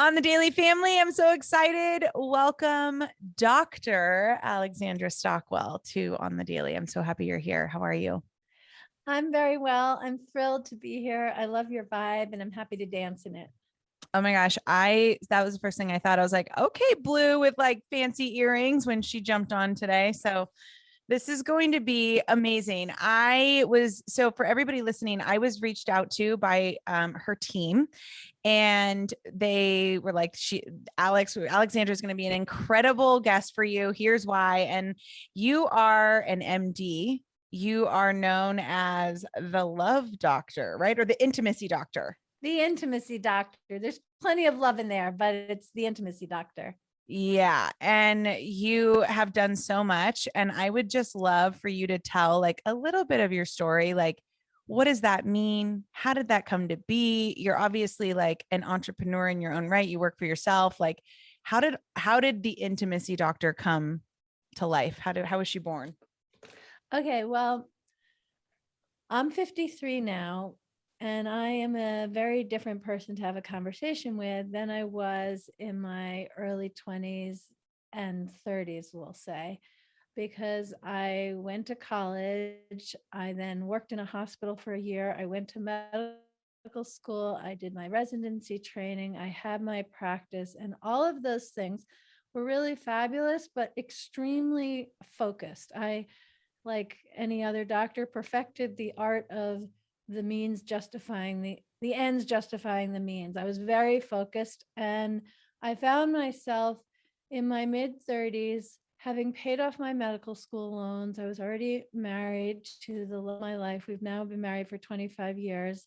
On the Daily Family, I'm so excited. Welcome, Dr. Alexandra Stockwell to On the Daily. I'm so happy you're here. How are you? I'm very well. I'm thrilled to be here. I love your vibe and I'm happy to dance in it. Oh my gosh, that was the first thing I thought. I was like, okay, blue with like fancy earrings when she jumped on today. So this is going to be amazing. So for everybody listening, I was reached out to by her team, and they were like, Alexandra is going to be an incredible guest for you. Here's why. And you are an MD. You are known as the love doctor, right? Or the intimacy doctor. The intimacy doctor. There's plenty of love in there, but it's the intimacy doctor. Yeah. And you have done so much. And I would just love for you to tell like a little bit of your story. Like, what does that mean? How did that come to be? You're obviously like an entrepreneur in your own right. You work for yourself. Like, how did the intimacy doctor come to life? How was she born? Okay, well, I'm 53 now, and I am a very different person to have a conversation with than I was in my early 20s and 30s, we'll say, because I went to college. I then worked in a hospital for a year. I went to medical school. I did my residency training. I had my practice, and all of those things were really fabulous, but extremely focused. I, like any other doctor, perfected the art of the means justifying the ends justifying the means. I was very focused, and I found myself in my mid 30s having paid off my medical school loans. I was already married to the love of my life. We've now been married for 25 years.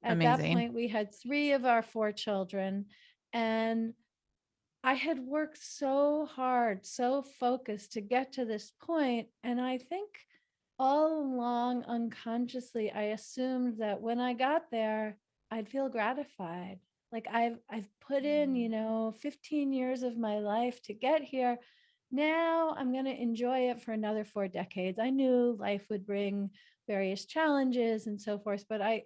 At that Amazing. point, we had 3 of our 4 children, and I had worked so hard, so focused to get to this point. And I think all along, unconsciously, I assumed that when I got there, I'd feel gratified. Like I've put in, 15 years of my life to get here. Now I'm going to enjoy it for another 4 decades. I knew life would bring various challenges and so forth, but I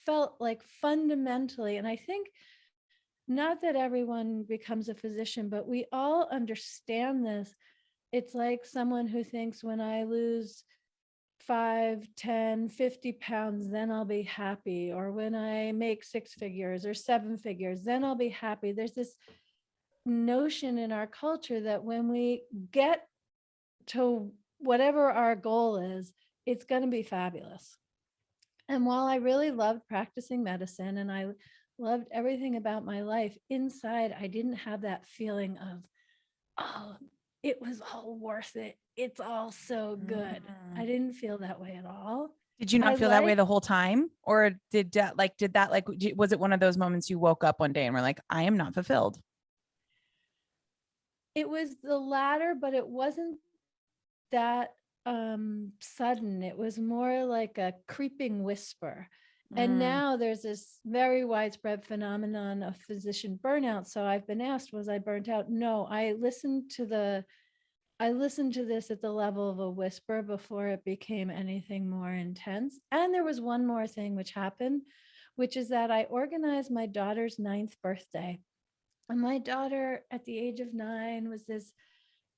felt like fundamentally, and I think not that everyone becomes a physician, but we all understand this. It's like someone who thinks, when I lose 5, 10, 50 pounds, then I'll be happy. Or when I make 6 figures or 7 figures, then I'll be happy. There's this notion in our culture that when we get to whatever our goal is, it's going to be fabulous. And while I really loved practicing medicine and I loved everything about my life, inside, I didn't have that feeling of, oh, it was all worth it. It's all so good. I didn't feel that way at all. Did you not feel that way the whole time? Or was it one of those moments you woke up one day and were like, I am not fulfilled? It was the latter, but it wasn't that sudden. It was more like a creeping whisper. And now there's this very widespread phenomenon of physician burnout. So I've been asked, was I burnt out? No, I listened to this at the level of a whisper before it became anything more intense. And there was one more thing which happened, which is that I organized my daughter's 9th birthday. And my daughter at the age of 9 was this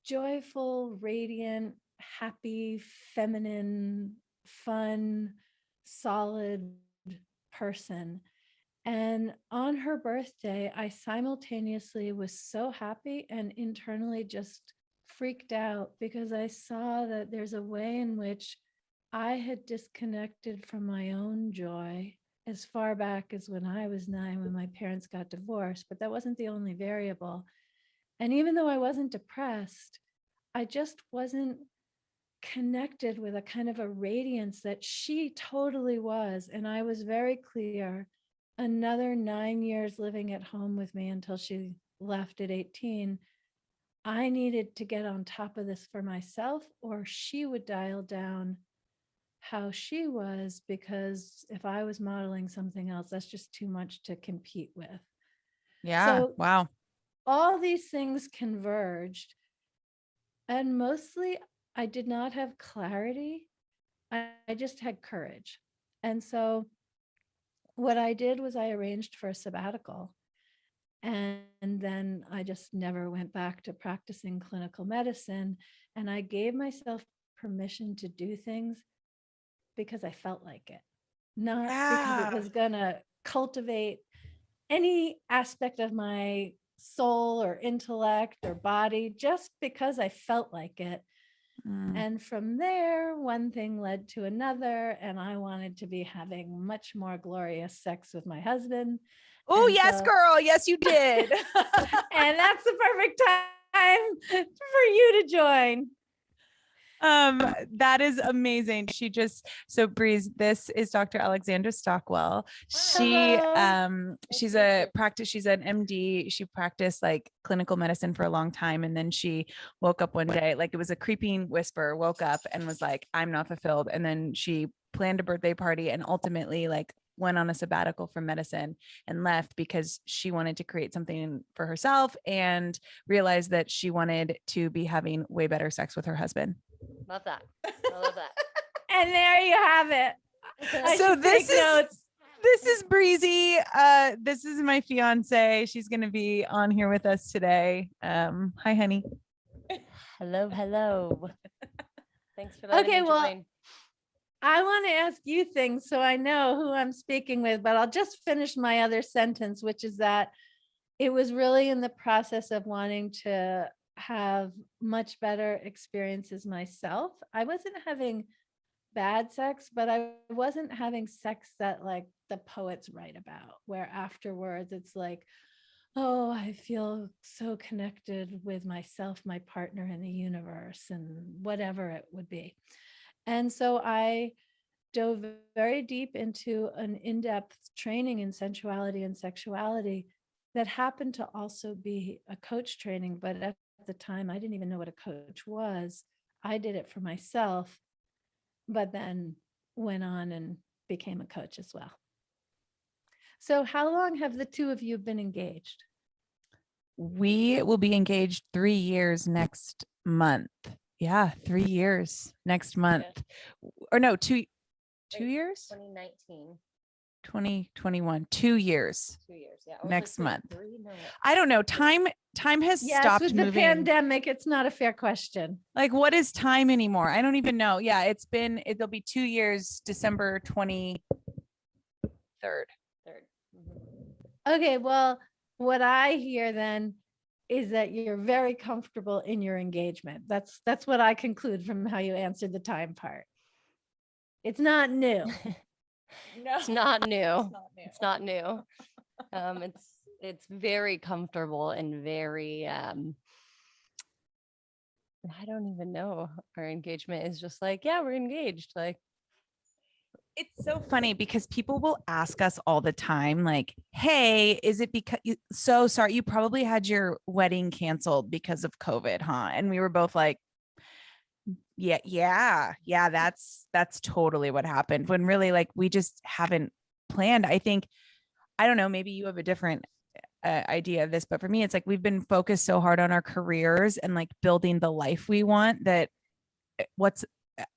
joyful, radiant, happy, feminine, fun, solid person. And on her birthday, I simultaneously was so happy and internally just freaked out, because I saw that there's a way in which I had disconnected from my own joy as far back as when I was 9, when my parents got divorced. But that wasn't the only variable. And even though I wasn't depressed, I just wasn't connected with a kind of a radiance that she totally was. And I was very clear, another 9 years living at home with me until she left at 18, I needed to get on top of this for myself, or she would dial down how she was, because if I was modeling something else, that's just too much to compete with. Yeah. So Wow. all these things converged, and mostly I did not have clarity. I just had courage. And so what I did was I arranged for a sabbatical. And then I just never went back to practicing clinical medicine. And I gave myself permission to do things because I felt like it, not because it Yeah. was going to cultivate any aspect of my soul or intellect or body, just because I felt like it. And from there, one thing led to another, and I wanted to be having much more glorious sex with my husband. Oh, And yes, so, girl. Yes, you did. and that's the perfect time for you to join. That is amazing. So Breeze, this is Dr. Alexandra Stockwell. Hello. She's an MD. She practiced like clinical medicine for a long time. And then she woke up one day, like it was a creeping whisper, woke up and was like, I'm not fulfilled. And then she planned a birthday party and ultimately like went on a sabbatical from medicine and left because she wanted to create something for herself and realized that she wanted to be having way better sex with her husband. Love that. I love that. And there you have it. So this is Breezie. This is my fiance. She's going to be on here with us today. Hi, honey. Hello. Thanks for letting me join. I want to ask you things so I know who I'm speaking with, but I'll just finish my other sentence, which is that it was really in the process of wanting to have much better experiences myself. I wasn't having bad sex, but I wasn't having sex that like the poets write about, where afterwards it's like, oh, I feel so connected with myself, my partner, and the universe, and whatever it would be. And so I dove very deep into an in-depth training in sensuality and sexuality that happened to also be a coach training. But at the time, I didn't even know what a coach was. I did it for myself, but then went on and became a coach as well. So how long have the two of you been engaged? We will be engaged 3 years next month. Yeah, 3 years next month. Yeah. Or no, two years? 2019. 2021, 2 years. 2 years, yeah. Next month. No. I don't know. Time has stopped with moving. The pandemic, it's not a fair question. Like, what is time anymore? I don't even know. Yeah, it'll be 2 years, December 23rd. Okay, well, what I hear then is that you're very comfortable in your engagement. That's what I conclude from how you answered the time part. It's not new. No, it's not new. It's not new. It's very comfortable and very I don't even know. Our engagement is just like, yeah, we're engaged. Like, it's so funny because people will ask us all the time, like, hey, is it because so sorry, you probably had your wedding canceled because of COVID, huh? And we were both like, yeah, that's totally what happened, when really like we just haven't planned. I think, I don't know, maybe you have a different idea of this, but for me, it's like we've been focused so hard on our careers and like building the life we want that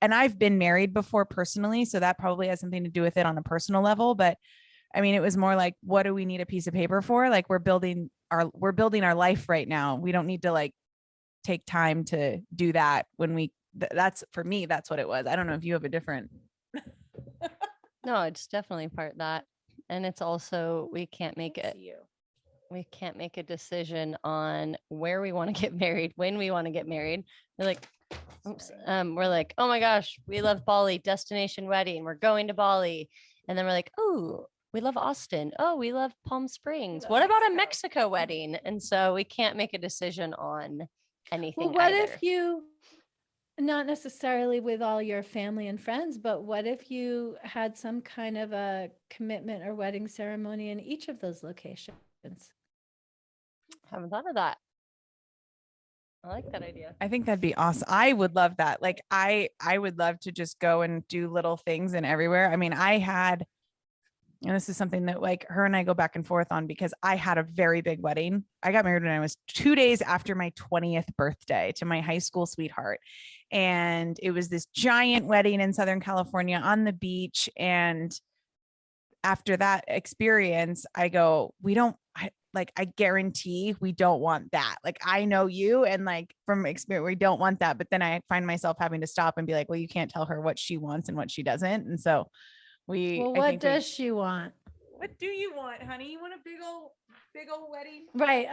and I've been married before personally, so that probably has something to do with it on a personal level. But I mean, it was more like, what do we need a piece of paper for? Like we're building our life right now. We don't need to like take time to do that when that's, for me, that's what it was. I don't know if you have a different. No, it's definitely part of that. And it's also, we can't make a decision on where we want to get married, when we want to get married. We're like, oh my gosh, we love Bali, destination wedding. We're going to Bali. And then we're like, oh, we love Austin. Oh, we love Palm Springs. What about a Mexico wedding? And so we can't make a decision on anything. Well, what if you, not necessarily with all your family and friends, but what if you had some kind of a commitment or wedding ceremony in each of those locations? Haven't thought of that. I like that idea. I think that'd be awesome. I would love that. Like I would love to just go and do little things and everywhere. I mean, and this is something that like her and I go back and forth on, because I had a very big wedding. I got married when I was 2 days after my 20th birthday to my high school sweetheart. And it was this giant wedding in Southern California on the beach. And after that experience, I go, like, I guarantee we don't want that. Like, I know you, and like from experience, we don't want that. But then I find myself having to stop and be like, well, you can't tell her what she wants and what she doesn't. And so Well, I what think does she want? what do you want, honey? You want a big old wedding? Right.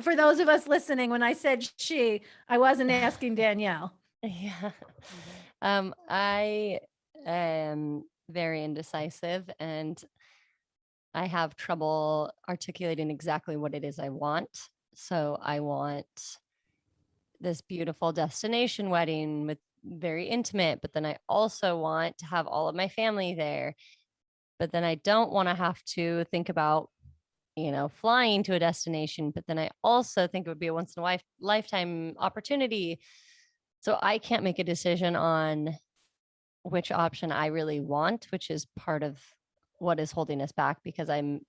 For those of us listening, when I said she, I wasn't asking Danielle. Yeah. I am very indecisive, and I have trouble articulating exactly what it is I want. So I want this beautiful destination wedding with very intimate, but then I also want to have all of my family there. But then I don't want to have to think about, flying to a destination, but then I also think it would be a once in a lifetime opportunity. So I can't make a decision on which option I really want, which is part of what is holding us back, because I'm,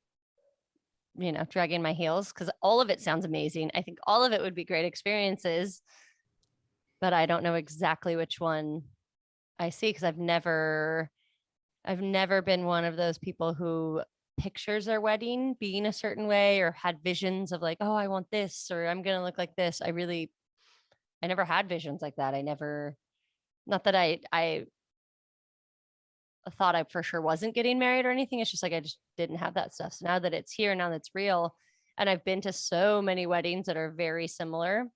dragging my heels, because all of it sounds amazing. I think all of it would be great experiences, but I don't know exactly which one I see, because I've never been one of those people who pictures their wedding being a certain way, or had visions of like, oh, I want this, or I'm going to look like this. I never had visions like that. Not that I thought I for sure wasn't getting married or anything. It's just like, I just didn't have that stuff. So now that it's here, now that's real. And I've been to so many weddings that are very similar.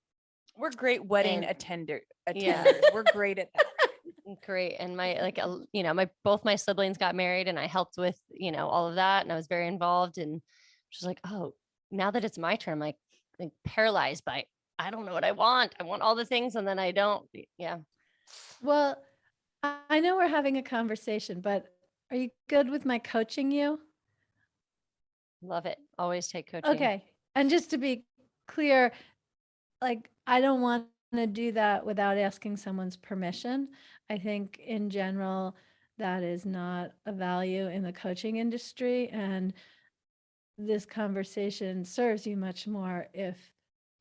We're great wedding And- attenders. Yeah. We're great at that. Great. And both my siblings got married, and I helped with, all of that. And I was very involved, and just like, oh, now that it's my turn, I'm like paralyzed by, I don't know what I want. I want all the things, and then I don't. Yeah. Well, I know we're having a conversation, but are you good with my coaching you? Love it. Always take coaching. Okay. And just to be clear, like, I don't want to do that without asking someone's permission. I think in general, that is not a value in the coaching industry. And this conversation serves you much more if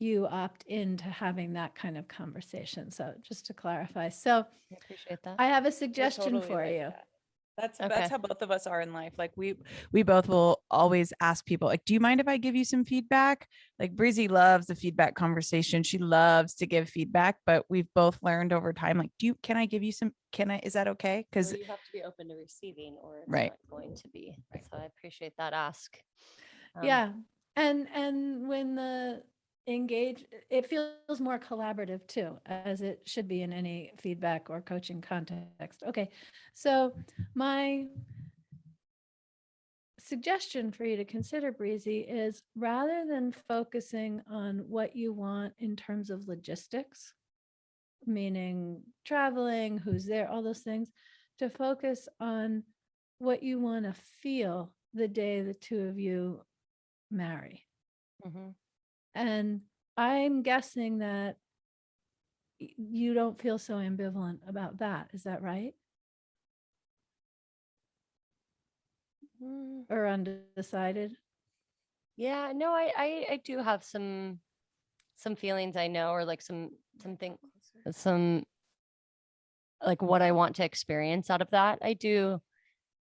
you opt into having that kind of conversation. So just to clarify. So I appreciate that. I have a We're suggestion totally for like you. that. That's Okay. how both of us are in life. Like we both will always ask people, like, do you mind if I give you some feedback? Like, Breezie loves the feedback conversation. She loves to give feedback, but we've both learned over time, like, can I give you some, is that okay? Because you have to be open to receiving, or it's Right. not going to be. So I appreciate that ask. Yeah. And when the it feels more collaborative too, as it should be in any feedback or coaching context. Okay. So my suggestion for you to consider, Breezy, is rather than focusing on what you want in terms of logistics, meaning traveling, who's there, all those things, to focus on what you want to feel the day the two of you marry. Mm-hmm. And I'm guessing that you don't feel so ambivalent about that. Is that right? Or undecided? Yeah, no, I do have some feelings, I know, or like something, some like what I want to experience out of that. I do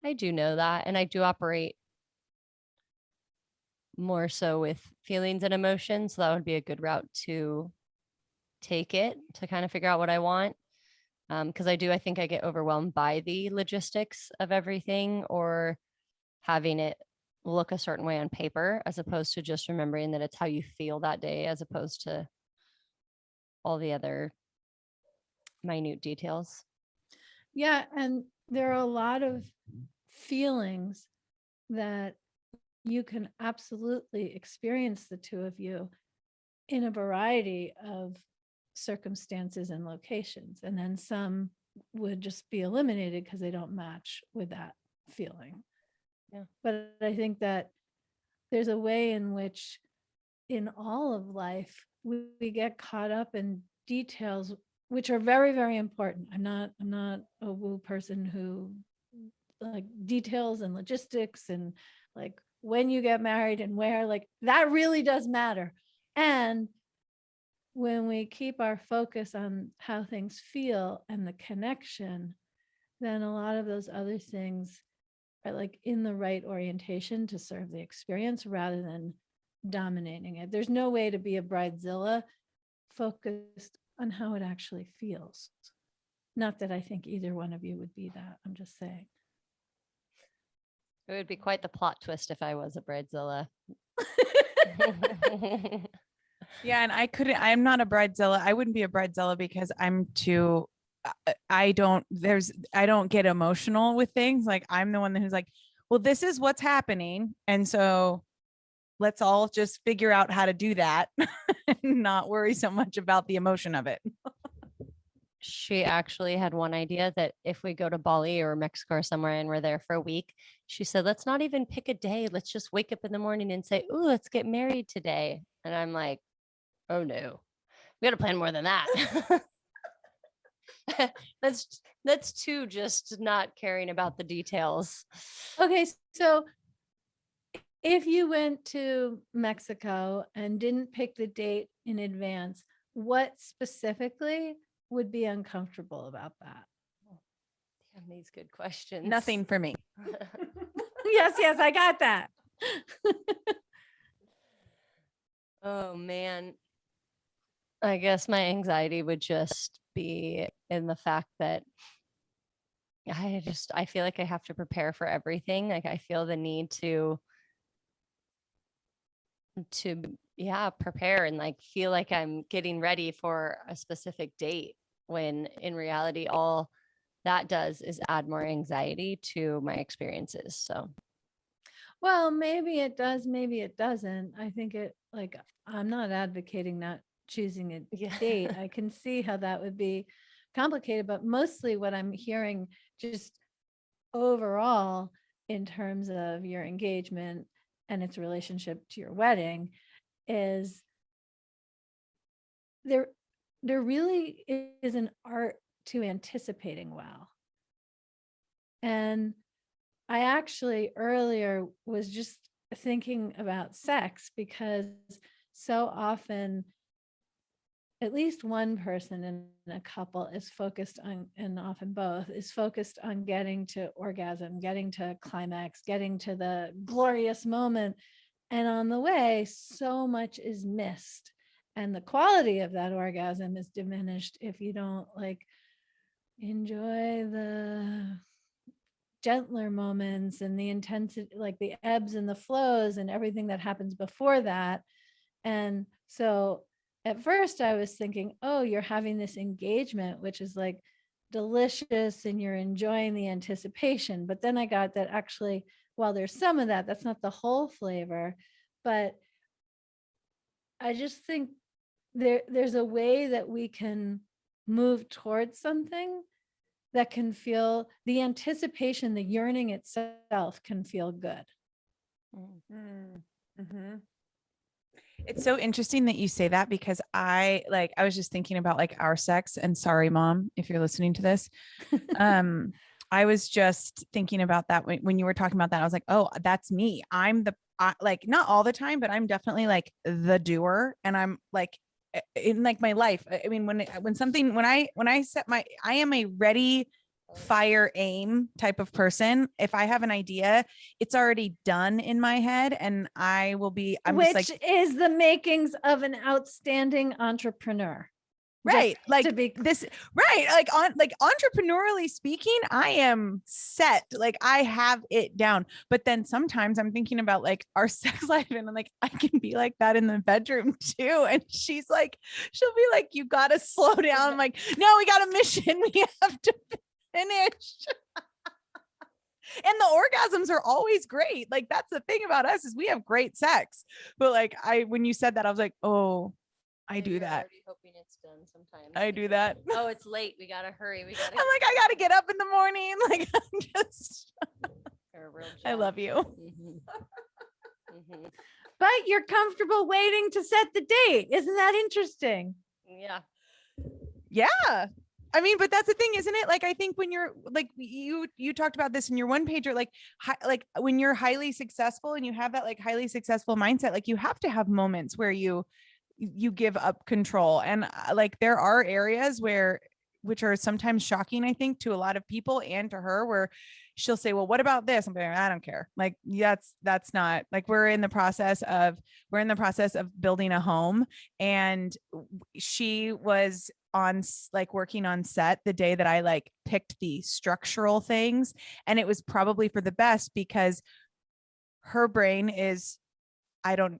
know that, and I do operate more so with feelings and emotions. So that would be a good route to take it, to kind of figure out what I want. Because I think I get overwhelmed by the logistics of everything, or having it look a certain way on paper, as opposed to just remembering that it's how you feel that day, as opposed to all the other minute details. Yeah. And there are a lot of feelings that you can absolutely experience, the two of you, in a variety of circumstances and locations. And then some would just be eliminated because they don't match with that feeling. Yeah. But I think that there's a way in which in all of life, we get caught up in details, which are very, very important. I'm not a woo person who like details and logistics and like when you get married and where, like that really does matter. And when we keep our focus on how things feel and the connection, then a lot of those other things are like in the right orientation to serve the experience, rather than dominating it. There's no way to be a bridezilla focused on how it actually feels. Not that I think either one of you would be that. I'm just saying. It would be quite the plot twist if I was a bridezilla. Yeah. And I'm not a bridezilla. I wouldn't be a bridezilla because I'm too, I don't get emotional with things. Like I'm the one who's like, well, this is what's happening. And so let's all just figure out how to do that and not worry so much about the emotion of it. She actually had one idea that if we go to Bali or Mexico or somewhere and we're there for a week, she said, let's not even pick a day. Let's just wake up in the morning and say, ooh, let's get married today. And I'm like, oh no, we got to plan more than that. That's too just not caring about the details. Okay. So if you went to Mexico and didn't pick the date in advance, what specifically would be uncomfortable about that? Damn, these good questions. Nothing for me. Yes, I got that. Oh man. I guess my anxiety would just be in the fact that I feel like I have to prepare for everything. Like I feel the need to prepare and like feel like I'm getting ready for a specific date, when in reality all that does is add more anxiety to my experiences. So Well, maybe it does, maybe it doesn't. I think I'm not advocating not choosing a date. I can see how that would be complicated, but mostly what I'm hearing just overall in terms of your engagement and its relationship to your wedding is there really is an art to anticipating well. And I actually earlier was just thinking about sex, because so often at least one person in a couple is focused on, and often both, is focused on getting to orgasm, getting to climax, getting to the glorious moment. And on the way, so much is missed. And the quality of that orgasm is diminished if you don't enjoy the gentler moments and the intensity, like the ebbs and the flows and everything that happens before that. And so at first I was thinking, oh, you're having this engagement, which is like delicious and you're enjoying the anticipation. But then I got that actually, while there's some of that, that's not the whole flavor. But I just think there's a way that we can move towards something that can feel, the anticipation, the yearning itself can feel good. Mm-hmm. It's so interesting that you say that, because I was just thinking about like our sex, and sorry, Mom, if you're listening to this. I was just thinking about that when you were talking about that. I was like, oh, that's me. I'm like, not all the time, but I'm definitely like the doer. And I'm like, in like my life, I mean, when I set I am a ready, fire, aim type of person. If I have an idea, it's already done in my head, and which is the makings of an outstanding entrepreneur. Right. Like entrepreneurially speaking, I am set. Like I have it down. But then sometimes I'm thinking about like our sex life, and I'm like, I can be like that in the bedroom too. And she'll be like, you got to slow down. I'm like, no, we got a mission. We have to finish. And the orgasms are always great. Like that's the thing about us, is we have great sex. But like when you said that, I was like, oh, I do that. Hoping it's done sometimes. I do that. Oh, it's late. We gotta hurry. I'm like, I gotta get up in the morning. Like I'm just. I love you. Mm-hmm. Mm-hmm. But you're comfortable waiting to set the date. Isn't that interesting? Yeah. Yeah. I mean, but that's the thing, isn't it? Like, I think when you're like, you talked about this in your one pager, like when you're highly successful and you have that like highly successful mindset, like you have to have moments where you give up control. And like, there are areas where which are sometimes shocking, I think, to a lot of people and to her, where she'll say, well, what about this? I'm like, I don't care. Like, that's not like, we're in the process of building a home. And she was on like working on set the day that I like picked the structural things. And it was probably for the best, because her brain is,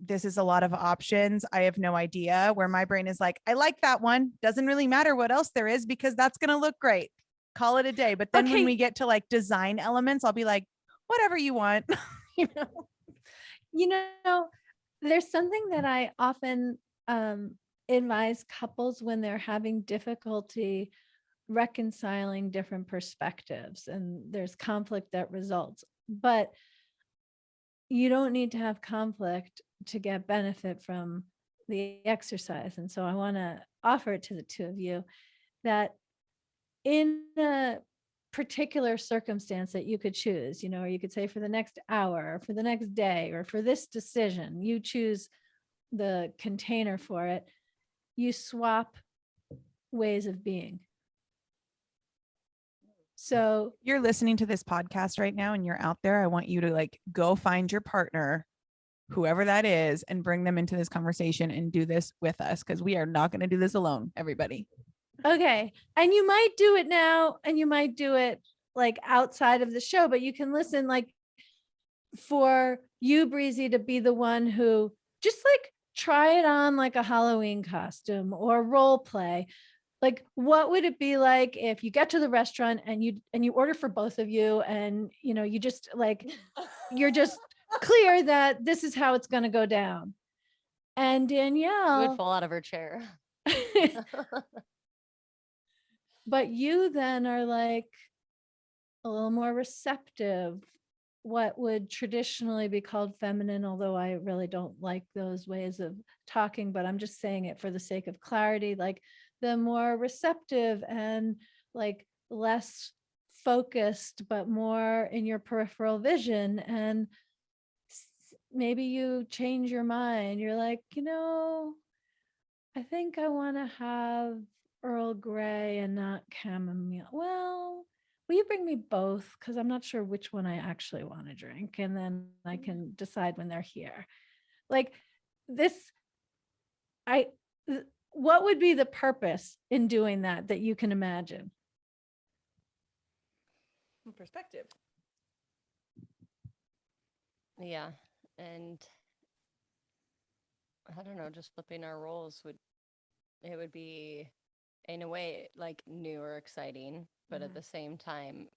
this is a lot of options. I have no idea, where my brain is like, I like that one. Doesn't really matter what else there is, because that's going to look great. Call it a day. But then when we get to like design elements, I'll be like, whatever you want. you know, there's something that I often advise couples when they're having difficulty reconciling different perspectives and there's conflict that results. But you don't need to have conflict to get benefit from the exercise. And so I want to offer it to the two of you that in a particular circumstance that you could choose, or you could say for the next hour, or for the next day, or for this decision, you choose the container for it, you swap ways of being. So you're listening to this podcast right now and you're out there. I want you to like go find your partner, whoever that is, and bring them into this conversation and do this with us, because we are not going to do this alone, everybody. Okay. And you might do it now and you might do it like outside of the show, but you can listen, like for you, Breezie, to be the one who just like try it on like a Halloween costume or role play. Like, what would it be like if you get to the restaurant and you order for both of you, and you just like, you're just clear that this is how it's going to go down. And Danielle would fall out of her chair. But you then are like a little more receptive, what would traditionally be called feminine, although I really don't like those ways of talking, but I'm just saying it for the sake of clarity, like the more receptive and like less focused, but more in your peripheral vision. And maybe you change your mind. You're like, I think I want to have Earl Grey and not chamomile. Well, will you bring me both? Because I'm not sure which one I actually want to drink. And then I can decide when they're here. Like this, what would be the purpose in doing that you can imagine? Perspective. Yeah. And I don't know, just flipping our roles would be in a way like new or exciting, but at the same time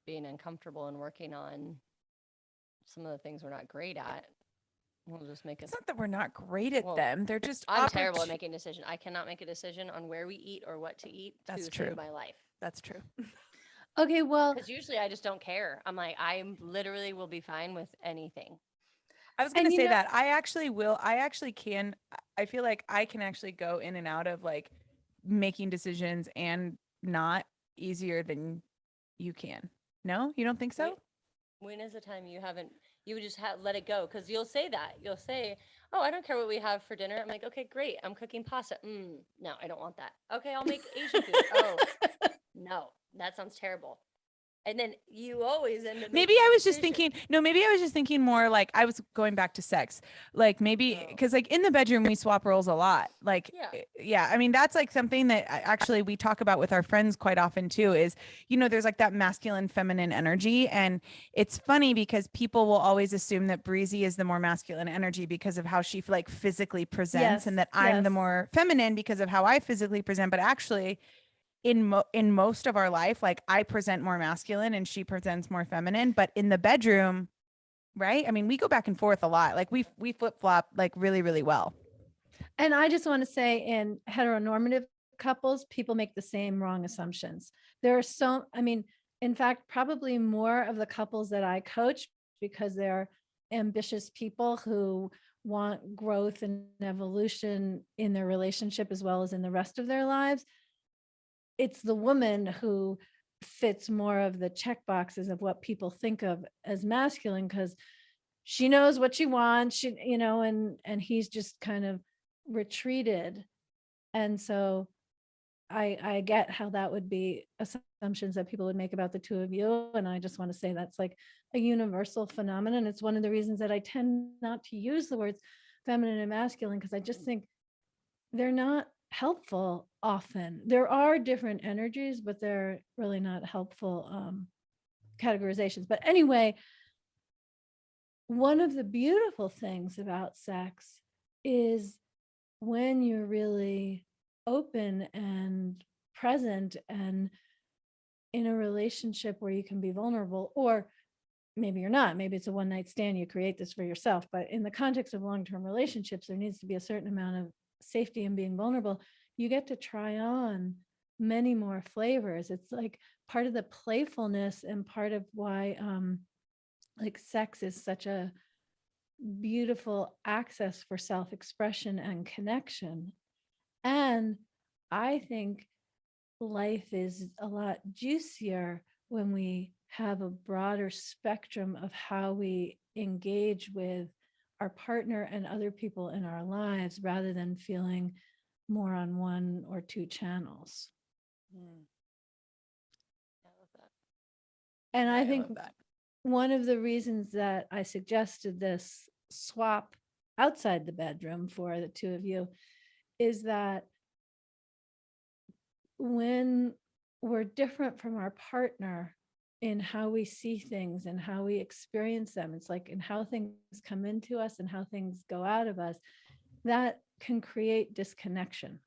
being uncomfortable and working on some of the things we're not great at. We'll just make It's not that we're not great at them. They're just I'm terrible at making decisions. I cannot make a decision on where we eat or what to eat. That's to true. save my life. That's true. Okay, well, because usually I just don't care. I'm like, I literally will be fine with anything. I was going to say that I actually can. I feel like I can actually go in and out of like making decisions and not easier than you can. No, you don't think so? When is the time you would just let it go? Because you'll say that. You'll say, oh, I don't care what we have for dinner. I'm like, okay, great. I'm cooking pasta. No, I don't want that. Okay, I'll make Asian food. Oh, no, that sounds terrible. And then you always end up. Maybe I was just thinking more like I was going back to sex. Like maybe because like in the bedroom, we swap roles a lot. Like, yeah. I mean, that's like something that actually we talk about with our friends quite often too, is, there's like that masculine, feminine energy. And it's funny because people will always assume that Breezie is the more masculine energy because of how she like physically presents, and that I'm the more feminine because of how I physically present. But actually, in most of our life, like I present more masculine and she presents more feminine, but in the bedroom, right? I mean, we go back and forth a lot. Like we flip flop like really, really well. And I just want to say, in heteronormative couples, people make the same wrong assumptions. In fact, probably more of the couples that I coach, because they're ambitious people who want growth and evolution in their relationship as well as in the rest of their lives. It's the woman who fits more of the check boxes of what people think of as masculine, because she knows what she wants, and he's just kind of retreated. And so I get how that would be assumptions that people would make about the two of you. And I just want to say that's like a universal phenomenon. It's one of the reasons that I tend not to use the words feminine and masculine, because I just think they're not helpful often. There are different energies, but they're really not helpful categorizations. But anyway, one of the beautiful things about sex is when you're really open and present and in a relationship where you can be vulnerable, or maybe you're not, maybe it's a one night stand, you create this for yourself, but in the context of long-term relationships, there needs to be a certain amount of safety and being vulnerable. You get to try on many more flavors. It's like part of the playfulness and part of why like sex is such a beautiful access for self-expression and connection. And I think life is a lot juicier when we have a broader spectrum of how we engage with our partner and other people in our lives, rather than feeling more on one or two channels. I love that. And I I think love that. one of the reasons that I suggested this swap outside the bedroom for the two of you is that when we're different from our partner in how we see things and how we experience them, it's like in how things come into us and how things go out of us, that can create disconnection.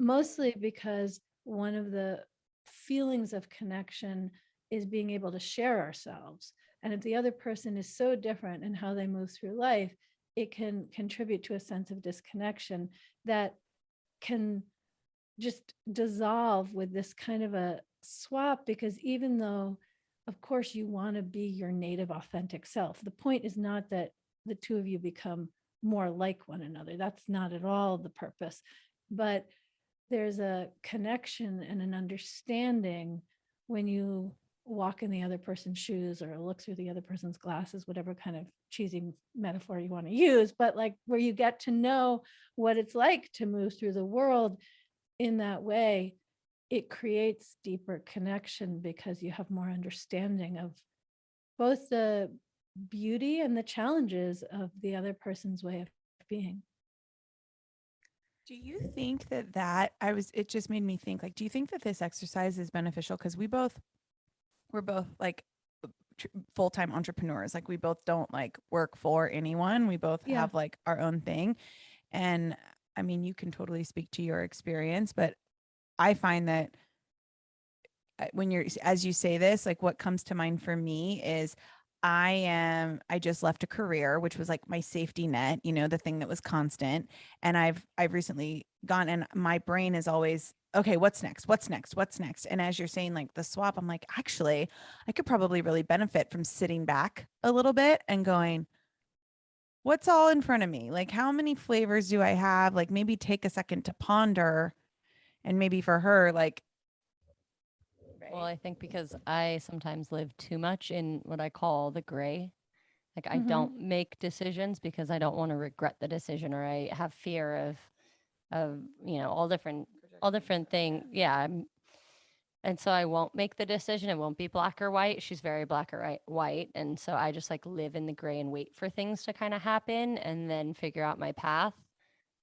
Mostly because one of the feelings of connection is being able to share ourselves. And if the other person is so different in how they move through life, it can contribute to a sense of disconnection that can just dissolve with this kind of a swap. Because even though, of course, you want to be your native, authentic self, the point is not that the two of you become more like one another. That's not at all the purpose. But there's a connection and an understanding when you walk in the other person's shoes or look through the other person's glasses, whatever kind of cheesy metaphor you want to use, but like where you get to know what it's like to move through the world in that way. It creates deeper connection because you have more understanding of both the beauty and the challenges of the other person's way of being. Do you think that it just made me think, like, do you think that this exercise is beneficial? Because we're both like full-time entrepreneurs. Like we both don't like work for anyone. We both Yeah. have like our own thing. And I mean, you can totally speak to your experience, but I find that when as you say this, like what comes to mind for me is I just left a career, which was like my safety net, the thing that was constant. And I've recently gone, and my brain is always, okay, what's next? What's next? What's next? And as you're saying, like the swap, I'm like, actually, I could probably really benefit from sitting back a little bit and going, what's all in front of me? Like, how many flavors do I have? Like maybe take a second to ponder. And maybe for her, like, Well, I think because I sometimes live too much in what I call the gray. Like I don't make decisions because I don't want to regret the decision, or I have fear of all different things. Yeah. And so I won't make the decision. It won't be black or white. She's very black or white. And so I just like live in the gray and wait for things to kind of happen and then figure out my path.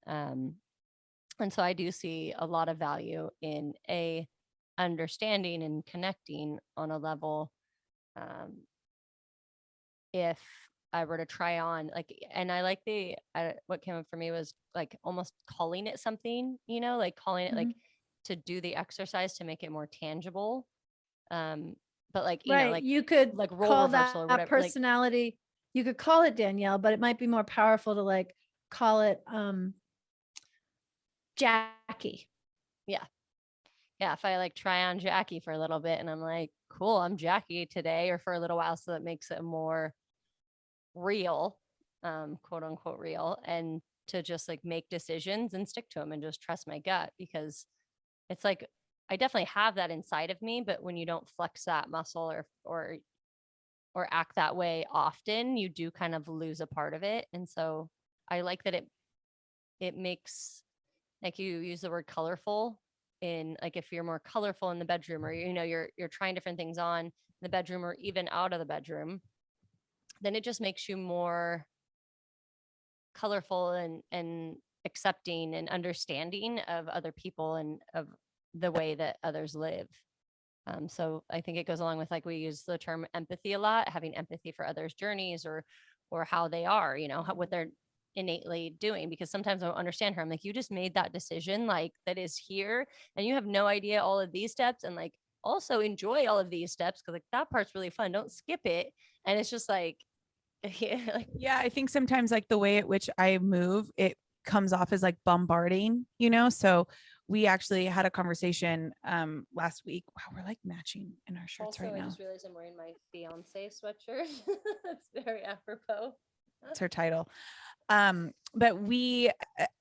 And so I do see a lot of value in understanding and connecting on a level. If I were to try on, like, and I like what came up for me was like almost calling it something, like calling it like to do the exercise to make it more tangible. But like, right. like you could like role call reversal or that whatever. personality. Like, you could call it Danielle, but it might be more powerful to like call it Jackie. Yeah. Yeah. If I like try on Jackie for a little bit and I'm like, cool, I'm Jackie today, or for a little while. So that makes it more real, quote unquote real, and to just like make decisions and stick to them and just trust my gut, because it's like I definitely have that inside of me, but when you don't flex that muscle or act that way often, you do kind of lose a part of it. And so I like that it makes Like you use the word colorful in like if you're more colorful in the bedroom, or you're trying different things on in the bedroom or even out of the bedroom, then it just makes you more colorful and accepting and understanding of other people and of the way that others live. So I think it goes along with, like, we use the term empathy a lot, having empathy for others' journeys or how they are, what they're innately doing. Because sometimes I don't understand her. I'm like, you just made that decision, like, that is here, and you have no idea all of these steps, and like also enjoy all of these steps because like that part's really fun. Don't skip it. And it's just like, yeah, like, Yeah, I think sometimes like the way at which I move, it comes off as like bombarding, So we actually had a conversation last week. Wow, we're like matching in our shirts also, right I now. just realized I'm wearing my fiance sweatshirt. That's very apropos. That's her title. But we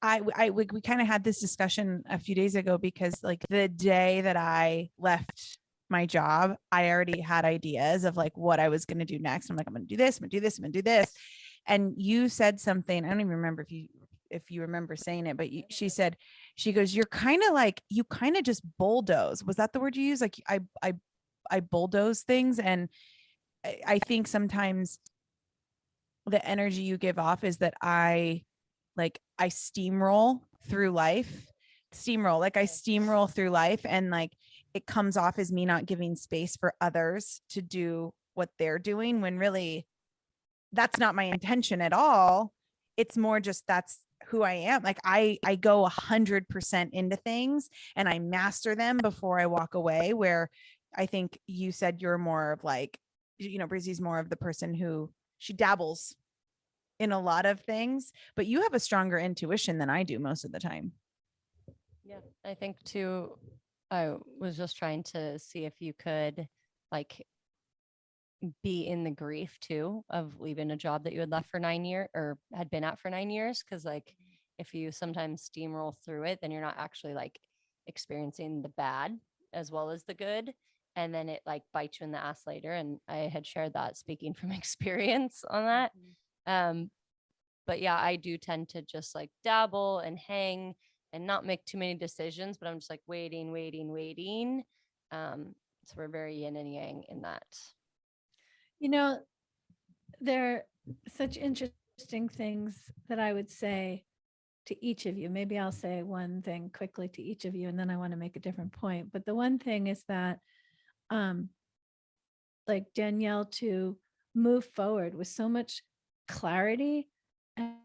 kind of had this discussion a few days ago because like the day that I left my job, I already had ideas of like what I was going to do next. I'm like, I'm going to do this, I'm going to do this, I'm going to do this. And you said something, I don't even remember if you remember saying it, but she goes, you kind of just bulldoze. Was that the word you use? Like I bulldoze things. And I think sometimes the energy you give off is that I steamroll through life, I steamroll through life, and like it comes off as me not giving space for others to do what they're doing, when really that's not my intention at all. It's more just that's who I am. Like I go 100% into things and I master them before I walk away, where I think you said you're more of like, Breezie's more of the person who she dabbles in a lot of things, but you have a stronger intuition than I do most of the time. Yeah, I think too, I was just trying to see if you could like be in the grief too of leaving a job that you had left for 9 years or had been at for 9 years. Cause like if you sometimes steamroll through it, then you're not actually like experiencing the bad as well as the good. And then it like bites you in the ass later. And I had shared that, speaking from experience on that. But yeah, I do tend to just like dabble and hang and not make too many decisions, but I'm just like waiting. So we're very yin and yang in that. There are such interesting things that I would say to each of you. Maybe I'll say one thing quickly to each of you, and then I want to make a different point. But the one thing is that, like Danielle, to move forward with so much clarity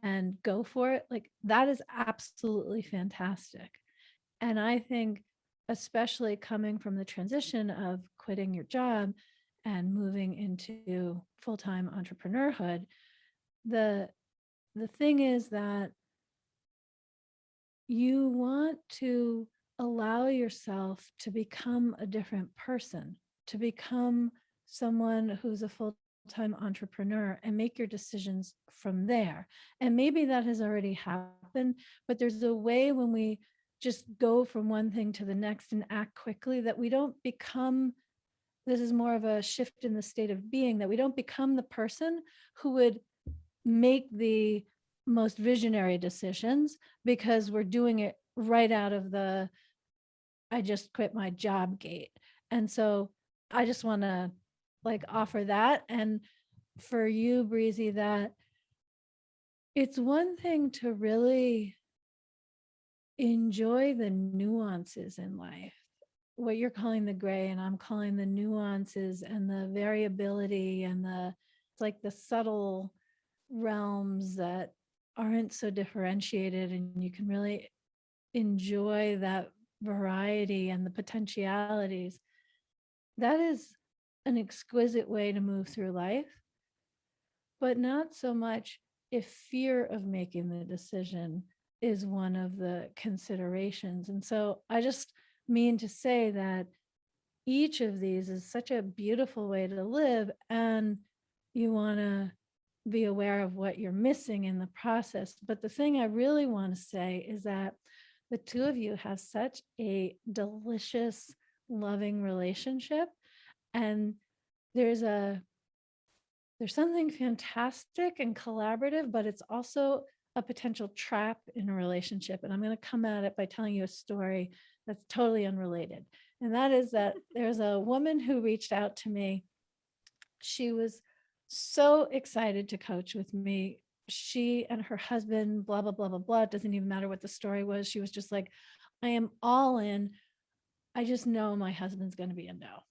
and go for it, like that is absolutely fantastic. And I think, especially coming from the transition of quitting your job and moving into full-time entrepreneurhood, the thing is that you want to allow yourself to become a different person, to become someone who's a full-time entrepreneur and make your decisions from there. And maybe that has already happened, but there's a way when we just go from one thing to the next and act quickly that we don't become, this is more of a shift in the state of being, that we don't become the person who would make the most visionary decisions because we're doing it right out of the I just quit my job gate. And so I just want to like offer that. And for you, Breezie, that it's one thing to really enjoy the nuances in life, what you're calling the gray and I'm calling the nuances and the variability and it's like the subtle realms that aren't so differentiated, and you can really enjoy that variety and the potentialities. That is an exquisite way to move through life, but not so much if fear of making the decision is one of the considerations. And so I just mean to say that each of these is such a beautiful way to live, and you want to be aware of what you're missing in the process. But the thing I really want to say is that the two of you have such a delicious, loving relationship, and there's something fantastic and collaborative, but it's also a potential trap in a relationship. And I'm going to come at it by telling you a story that's totally unrelated. And that is that there's a woman who reached out to me. She was so excited to coach with me. She and her husband, blah, blah, blah, blah, blah. It doesn't even matter what the story was. She was just like, I am all in. I just know my husband's going to be a no.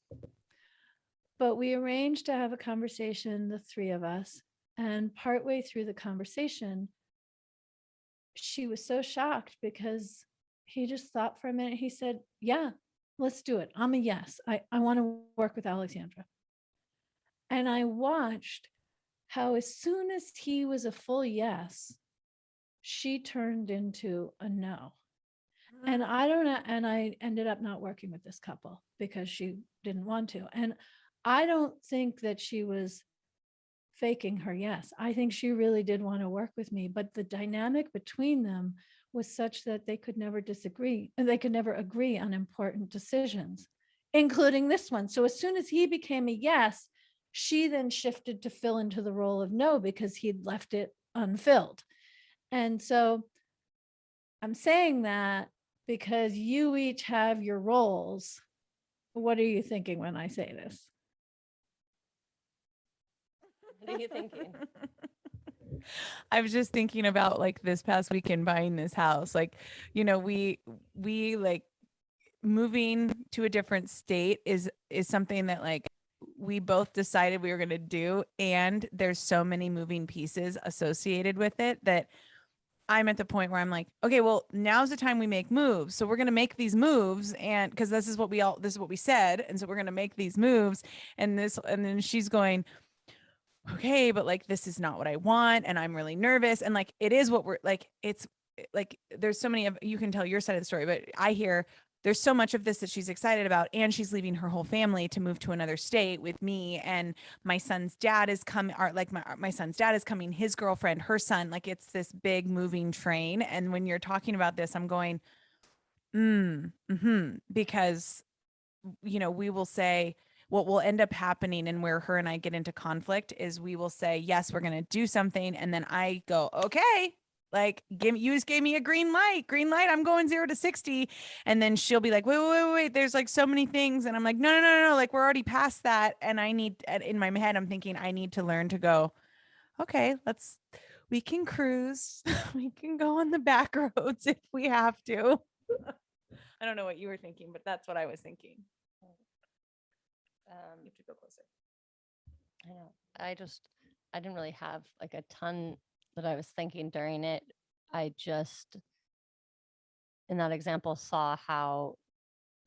But we arranged to have a conversation, the three of us. And partway through the conversation, she was so shocked because he just thought for a minute. He said, yeah, let's do it. I'm a yes. I want to work with Alexandra. And I watched how as soon as he was a full yes, she turned into a no. And I don't know. And I ended up not working with this couple because she didn't want to. And I don't think that she was faking her yes. I think she really did want to work with me, but the dynamic between them was such that they could never disagree and they could never agree on important decisions, including this one. So as soon as he became a yes, she then shifted to fill into the role of no because he'd left it unfilled. And so I'm saying that because you each have your roles. What are you thinking when I say this? What are you thinking? I was just thinking about like this past weekend buying this house. Like, you know, we like moving to a different state is something that like we both decided we were going to do. And there's so many moving pieces associated with it that I'm at the point where I'm like, okay, well, now's the time we make moves. So we're going to make these moves. And cause this is what we said. And so we're going to make these moves and then she's going, okay, but like, this is not what I want. And I'm really nervous. And like, it is what we're like, it's like, there's so many of, you can tell your side of the story, but I hear there's so much of this that she's excited about. And she's leaving her whole family to move to another state with me. And my son's dad is coming, my son's dad is coming, his girlfriend, her son, like it's this big moving train. And when you're talking about this, I'm going, because, you know, we will say, what will end up happening and where her and I get into conflict is we will say, yes, we're going to do something. And then I go, okay, like you just gave me a green light, I'm going 0 to 60. And then she'll be like, wait. There's like so many things. And I'm like, no. Like we're already past that. And in my head, I'm thinking I need to learn to go, okay, we can cruise. We can go on the back roads if we have to. I don't know what you were thinking, but that's what I was thinking. You have to go closer. I know. I didn't really have like a ton that I was thinking during it. I just, in that example, saw how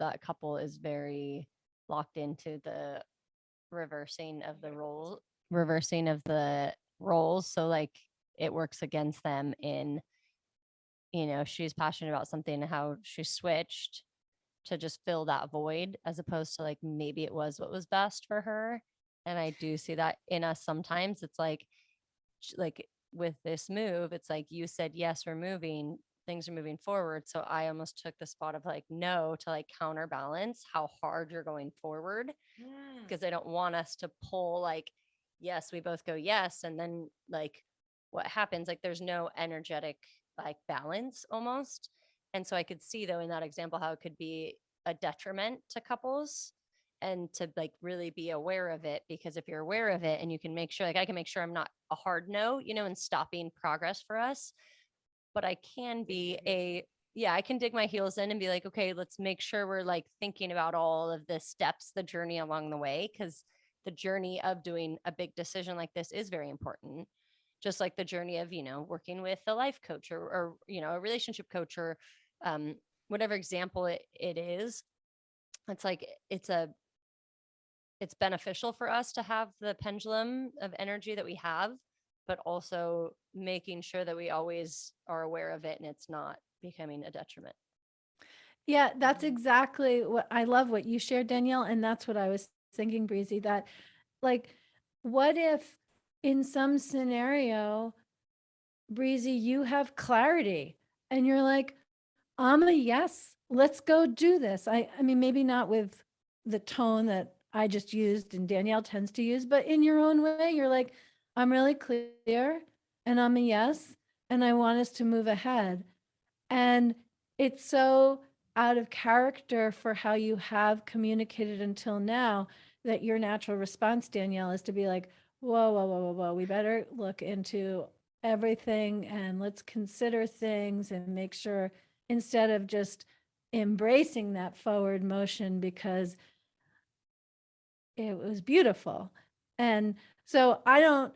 that couple is very locked into the reversing of the roles. So like it works against them in, you know, she's passionate about something and how she switched to just fill that void as opposed to like maybe it was what was best for her. And I do see that in us sometimes. It's like with this move, it's like you said yes, we're moving, things are moving forward. So I almost took the spot of like no to like counterbalance how hard you're going forward because I don't want us to pull like yes, we both go yes, and then like what happens, like there's no energetic like balance almost. And so I could see though in that example how it could be a detriment to couples and to like really be aware of it, because if you're aware of it and you can make sure, like I can make sure I'm not a hard no, you know, and stopping progress for us, but I can be I can dig my heels in and be like, okay, let's make sure we're like thinking about all of the steps, the journey along the way, because the journey of doing a big decision like this is very important. Just like the journey of, you know, working with a life coach or you know, a relationship coach or whatever example it is. It's like, it's beneficial for us to have the pendulum of energy that we have, but also making sure that we always are aware of it and it's not becoming a detriment. Yeah, that's exactly what I love what you shared, Danielle. And that's what I was thinking, Breezie, that like, what if in some scenario, Breezie, you have clarity and you're like, I'm a yes, let's go do this. I mean, maybe not with the tone that I just used and Danielle tends to use, but in your own way, you're like, I'm really clear and I'm a yes. and I want us to move ahead. And it's so out of character for how you have communicated until now that your natural response, Danielle, is to be like, whoa, whoa, whoa, whoa, whoa. We better look into everything and let's consider things and make sure, instead of just embracing that forward motion because it was beautiful. And so I don't,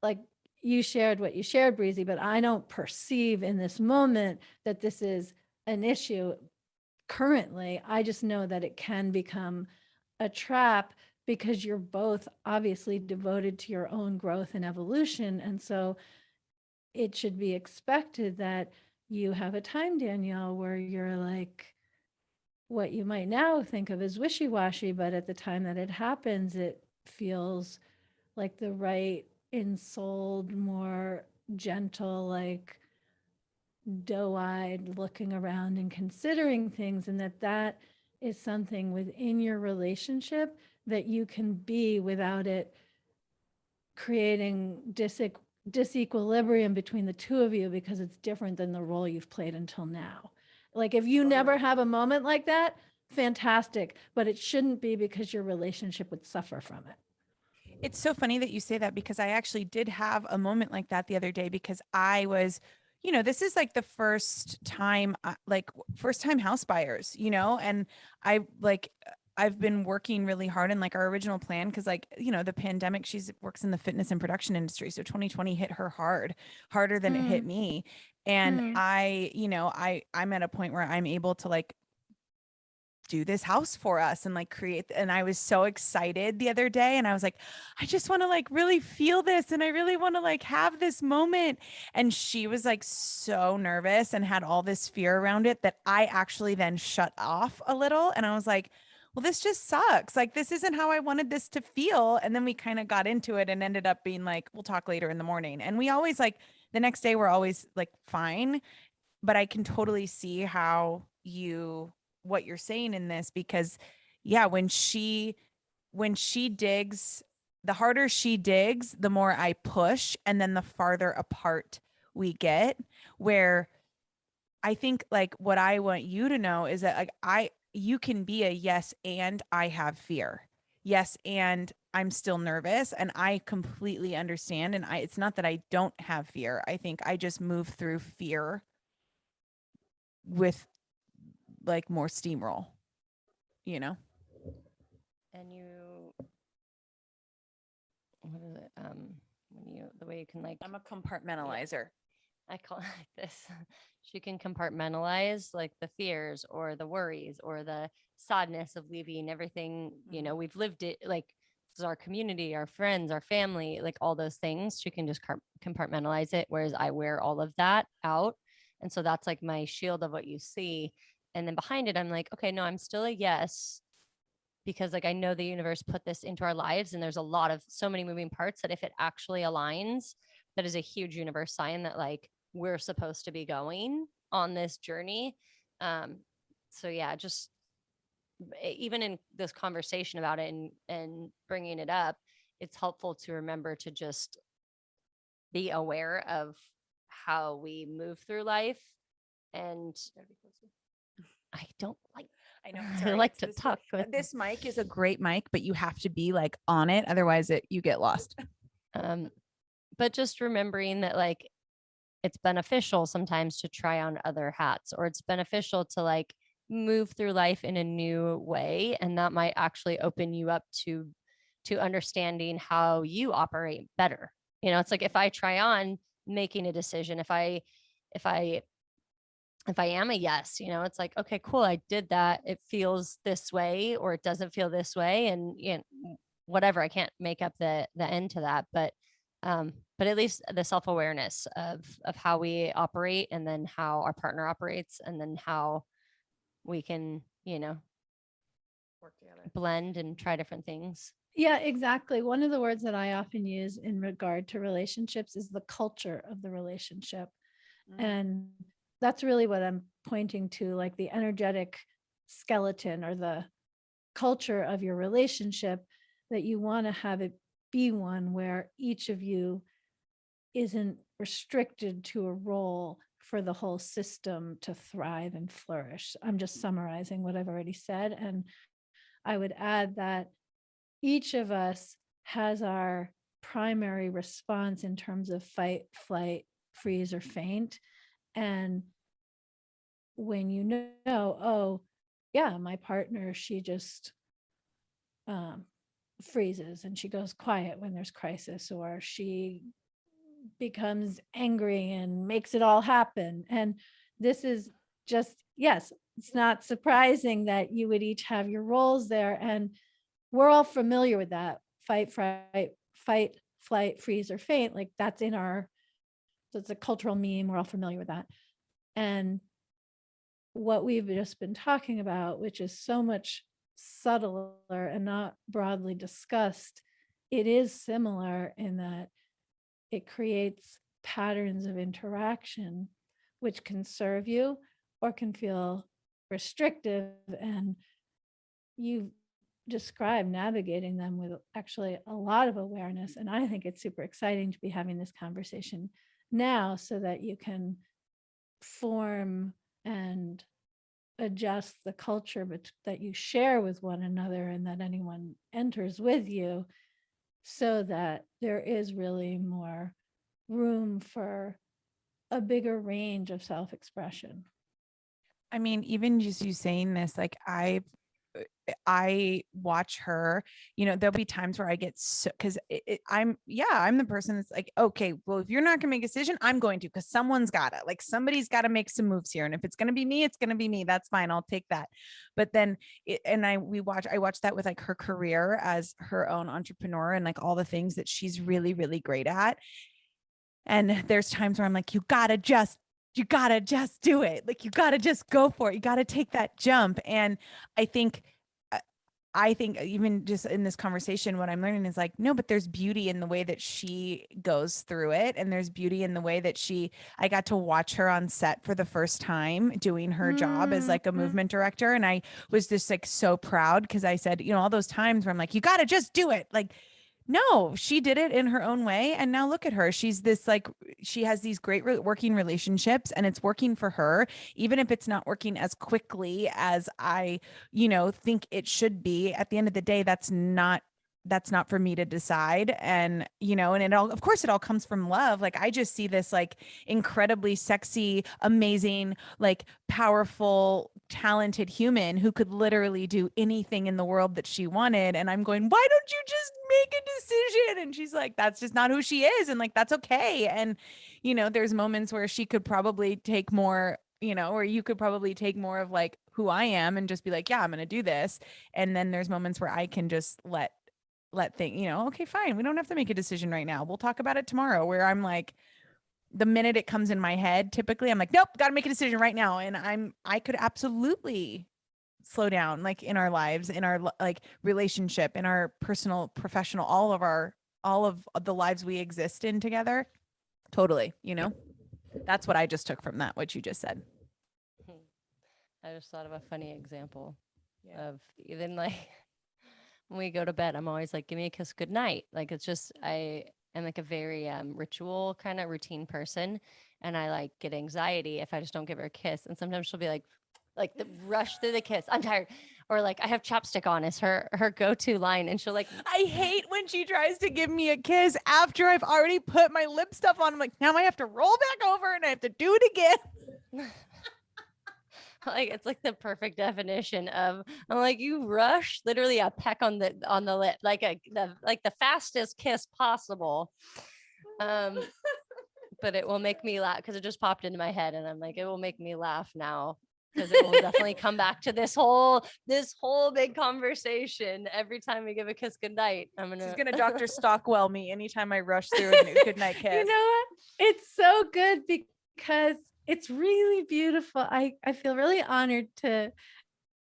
like, you shared what you shared, Breezie, but I don't perceive in this moment that this is an issue currently. I just know that it can become a trap because you're both obviously devoted to your own growth and evolution. And so it should be expected that you have a time, Danielle, where you're like, what you might now think of as wishy-washy, but at the time that it happens, it feels like the right, ensouled, more gentle, like doe-eyed looking around and considering things, and that is something within your relationship that you can be without it creating disequilibrium between the two of you, because it's different than the role you've played until now. Like if you never have a moment like that, fantastic, but it shouldn't be because your relationship would suffer from it. It's so funny that you say that because I actually did have a moment like that the other day because I was, this is like the first time, first time house buyers, and I've been working really hard in like our original plan because the pandemic, she works in the fitness and production industry. So 2020 hit her harder than it hit me. And I'm at a point where I'm able to like do this house for us and like create. And I was so excited the other day and I was like, I just want to like really feel this. And I really want to like have this moment. And she was like so nervous and had all this fear around it that I actually then shut off a little. And I was like, well, this just sucks. Like, this isn't how I wanted this to feel. And then we kind of got into it and ended up being like, we'll talk later in the morning. And we always like the next day, we're always like fine. But I can totally see how what you're saying in this, because yeah, when she digs, the harder she digs, the more I push, and then the farther apart we get. Where I think like what I want you to know is that like you can be a yes and I have fear. Yes, and I'm still nervous, and I completely understand. And it's not that I don't have fear. I think I just move through fear with like more steamroll, And what is it? The way you can like, I'm a compartmentalizer. I call it like this. She can compartmentalize like the fears or the worries or the sadness of leaving everything, we've lived it, like this is our community, our friends, our family, like all those things. She can just compartmentalize it. Whereas I wear all of that out. And so that's like my shield of what you see. And then behind it, I'm like, okay, no, I'm still a yes, because like I know the universe put this into our lives and there's so many moving parts that if it actually aligns, that is a huge universe sign that like we're supposed to be going on this journey. So yeah, just even in this conversation about it and bringing it up, it's helpful to remember to just be aware of how we move through life. And I don't like, I know. I like to talk with this mic is a great mic, but you have to be like on it. Otherwise you get lost. But just remembering that like, it's beneficial sometimes to try on other hats, or it's beneficial to like move through life in a new way. And that might actually open you up to understanding how you operate better. It's like, if I try on making a decision, if I am a yes, it's like, okay, cool, I did that. It feels this way, or it doesn't feel this way. And whatever, I can't make up the end to that, but at least the self-awareness of how we operate, and then how our partner operates, and then how we can, Work together, blend and try different things. Yeah, exactly. One of the words that I often use in regard to relationships is the culture of the relationship. And that's really what I'm pointing to, like the energetic skeleton or the culture of your relationship, that you want to have it be one where each of you isn't restricted to a role for the whole system to thrive and flourish. I'm just summarizing what I've already said. And I would add that each of us has our primary response in terms of fight, flight, freeze, or faint. And when you know, oh, yeah, my partner, she just freezes and she goes quiet when there's crisis, or she becomes angry and makes it all happen. And this is just, yes, it's not surprising that you would each have your roles there. And we're all familiar with that. Fight, flight, freeze, or faint. Like that's in our, so it's a cultural meme. We're all familiar with that. And what we've just been talking about, which is so much subtler and not broadly discussed, it is similar in that it creates patterns of interaction which can serve you or can feel restrictive. And you describe navigating them with actually a lot of awareness. And I think it's super exciting to be having this conversation now so that you can form and adjust the culture that you share with one another and that anyone enters with you, so that there is really more room for a bigger range of self-expression. I mean, even just you saying this, like I watch her, there'll be times where I get so, cause I'm the person that's like, okay, well, if you're not gonna make a decision, I'm going to, cause somebody's gotta make some moves here. And if it's going to be me, it's going to be me. That's fine. I'll take that. But then I watch that with like her career as her own entrepreneur and like all the things that she's really, really great at. And there's times where I'm like, you gotta just do it. Like, you gotta just go for it. You gotta take that jump. And I think even just in this conversation, what I'm learning is like, no, but there's beauty in the way that she goes through it. And there's beauty in the way that I got to watch her on set for the first time doing her job as like a movement director. And I was just like so proud because I said, all those times where I'm like, you got to just do it. Like, no, she did it in her own way. And now look at her. She's this like, she has these great working relationships and it's working for her, even if it's not working as quickly as I, think it should be. At the end of the day, that's not for me to decide. And, and of course it all comes from love. Like, I just see this like incredibly sexy, amazing, like powerful, talented human who could literally do anything in the world that she wanted. And I'm going, why don't you just make a decision? And she's like, that's just not who she is. And like, that's okay. And, there's moments where she could probably take more, or you could probably take more of like who I am and just be like, yeah, I'm going to do this. And then there's moments where I can just let things, okay, fine. We don't have to make a decision right now. We'll talk about it tomorrow, where I'm like, the minute it comes in my head, typically I'm like, nope, got to make a decision right now. And I could absolutely slow down, like in our lives, in our like relationship, in our personal, professional, all of the lives we exist in together. Totally. That's what I just took from that, what you just said. I just thought of a funny example of even like, when we go to bed, I'm always like, give me a kiss goodnight. Like, it's just, I am like a very ritual kind of routine person. And I like get anxiety if I just don't give her a kiss. And sometimes she'll be like the rush through the kiss. I'm tired. Or like, I have chapstick on is her go-to line. And she'll like, I hate when she tries to give me a kiss after I've already put my lip stuff on. I'm like, now I have to roll back over and I have to do it again. like, it's like the perfect definition of, I'm like, you rush literally a peck on the lip, like the fastest kiss possible. But it will make me laugh because it just popped into my head, and I'm like, it will make me laugh now because it will definitely come back to this whole big conversation every time we give a kiss goodnight. She's gonna Dr. Stockwell me anytime I rush through a goodnight kiss. You know what? It's so good because it's really beautiful. I feel really honored to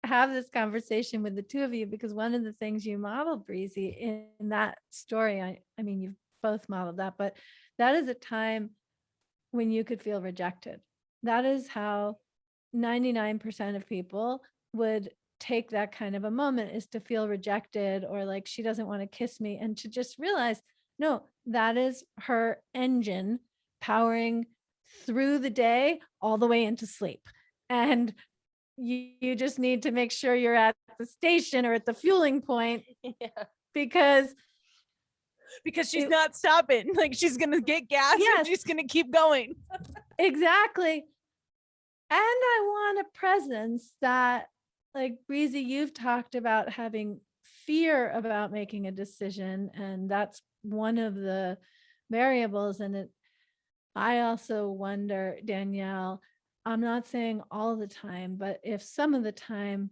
have this conversation with the two of you, because one of the things you modeled, Breezie, in that story, I mean, you've both modeled that, but that is a time when you could feel rejected. That is how 99% of people would take that kind of a moment, is to feel rejected, or like, she doesn't want to kiss me, and to just realize, no, that is her engine powering through the day all the way into sleep. And you just need to make sure you're at the station or at the fueling point Yeah. because she's not stopping. Like she's going to get gas and she's going to keep going. Exactly. And I want a presence that, like Breezie, you've talked about having fear about making a decision, and that's one of the variables. And I also wonder, Danielle, I'm not saying all the time, but if some of the time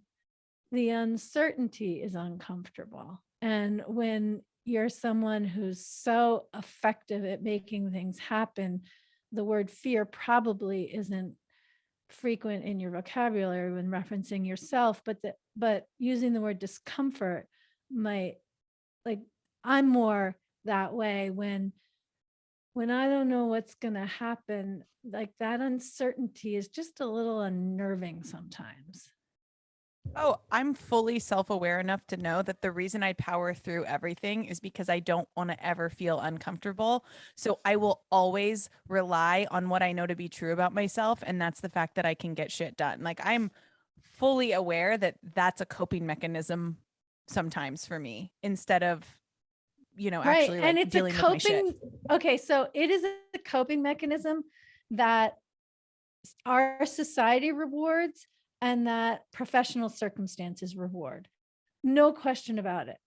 the uncertainty is uncomfortable. And when you're someone who's so effective at making things happen, the word fear probably isn't frequent in your vocabulary when referencing yourself, but using the word discomfort might, like, I'm more that way when I don't know what's going to happen, like that uncertainty is just a little unnerving sometimes. Oh, I'm fully self-aware enough to know that the reason I power through everything is because I don't want to ever feel uncomfortable. So I will always rely on what I know to be true about myself. And that's the fact that I can get shit done. Like I'm fully aware that that's a coping mechanism sometimes for me instead of, actually like and it's dealing with my shit. Okay, so it is a coping mechanism that our society rewards and that professional circumstances reward. No question about it.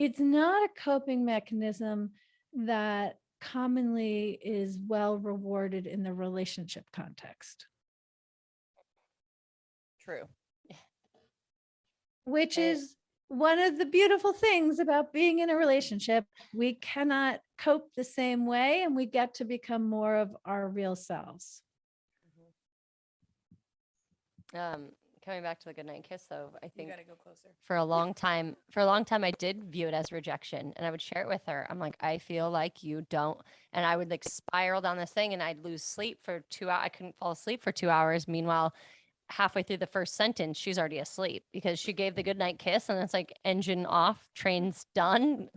It's not a coping mechanism that commonly is well rewarded in the relationship context. True. Which is one of the beautiful things about being in a relationship. We cannot cope the same way, and we get to become more of our real selves. Coming back to the goodnight kiss though, I think You gotta go closer. for a long time I did view it as rejection, and I would share it with her. I'm like, I feel like you don't, and I would like spiral down this thing and I'd lose sleep for 2 hours. I couldn't fall asleep for 2 hours. Meanwhile, halfway through the first sentence, she's already asleep because she gave the goodnight kiss and it's like engine off, train's done,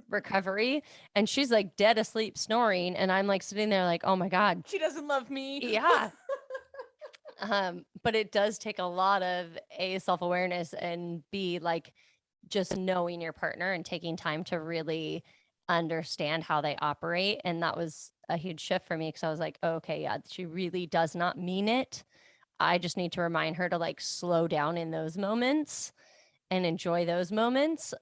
recovery. And she's like dead asleep snoring. And I'm like sitting there like, oh my God. She doesn't love me. Yeah. But it does take a lot of self-awareness and B, like just knowing your partner and taking time to really understand how they operate. And that was a huge shift for me because I was like, oh, okay, yeah, she really does not mean it. I just need to remind her to like slow down in those moments and enjoy those moments.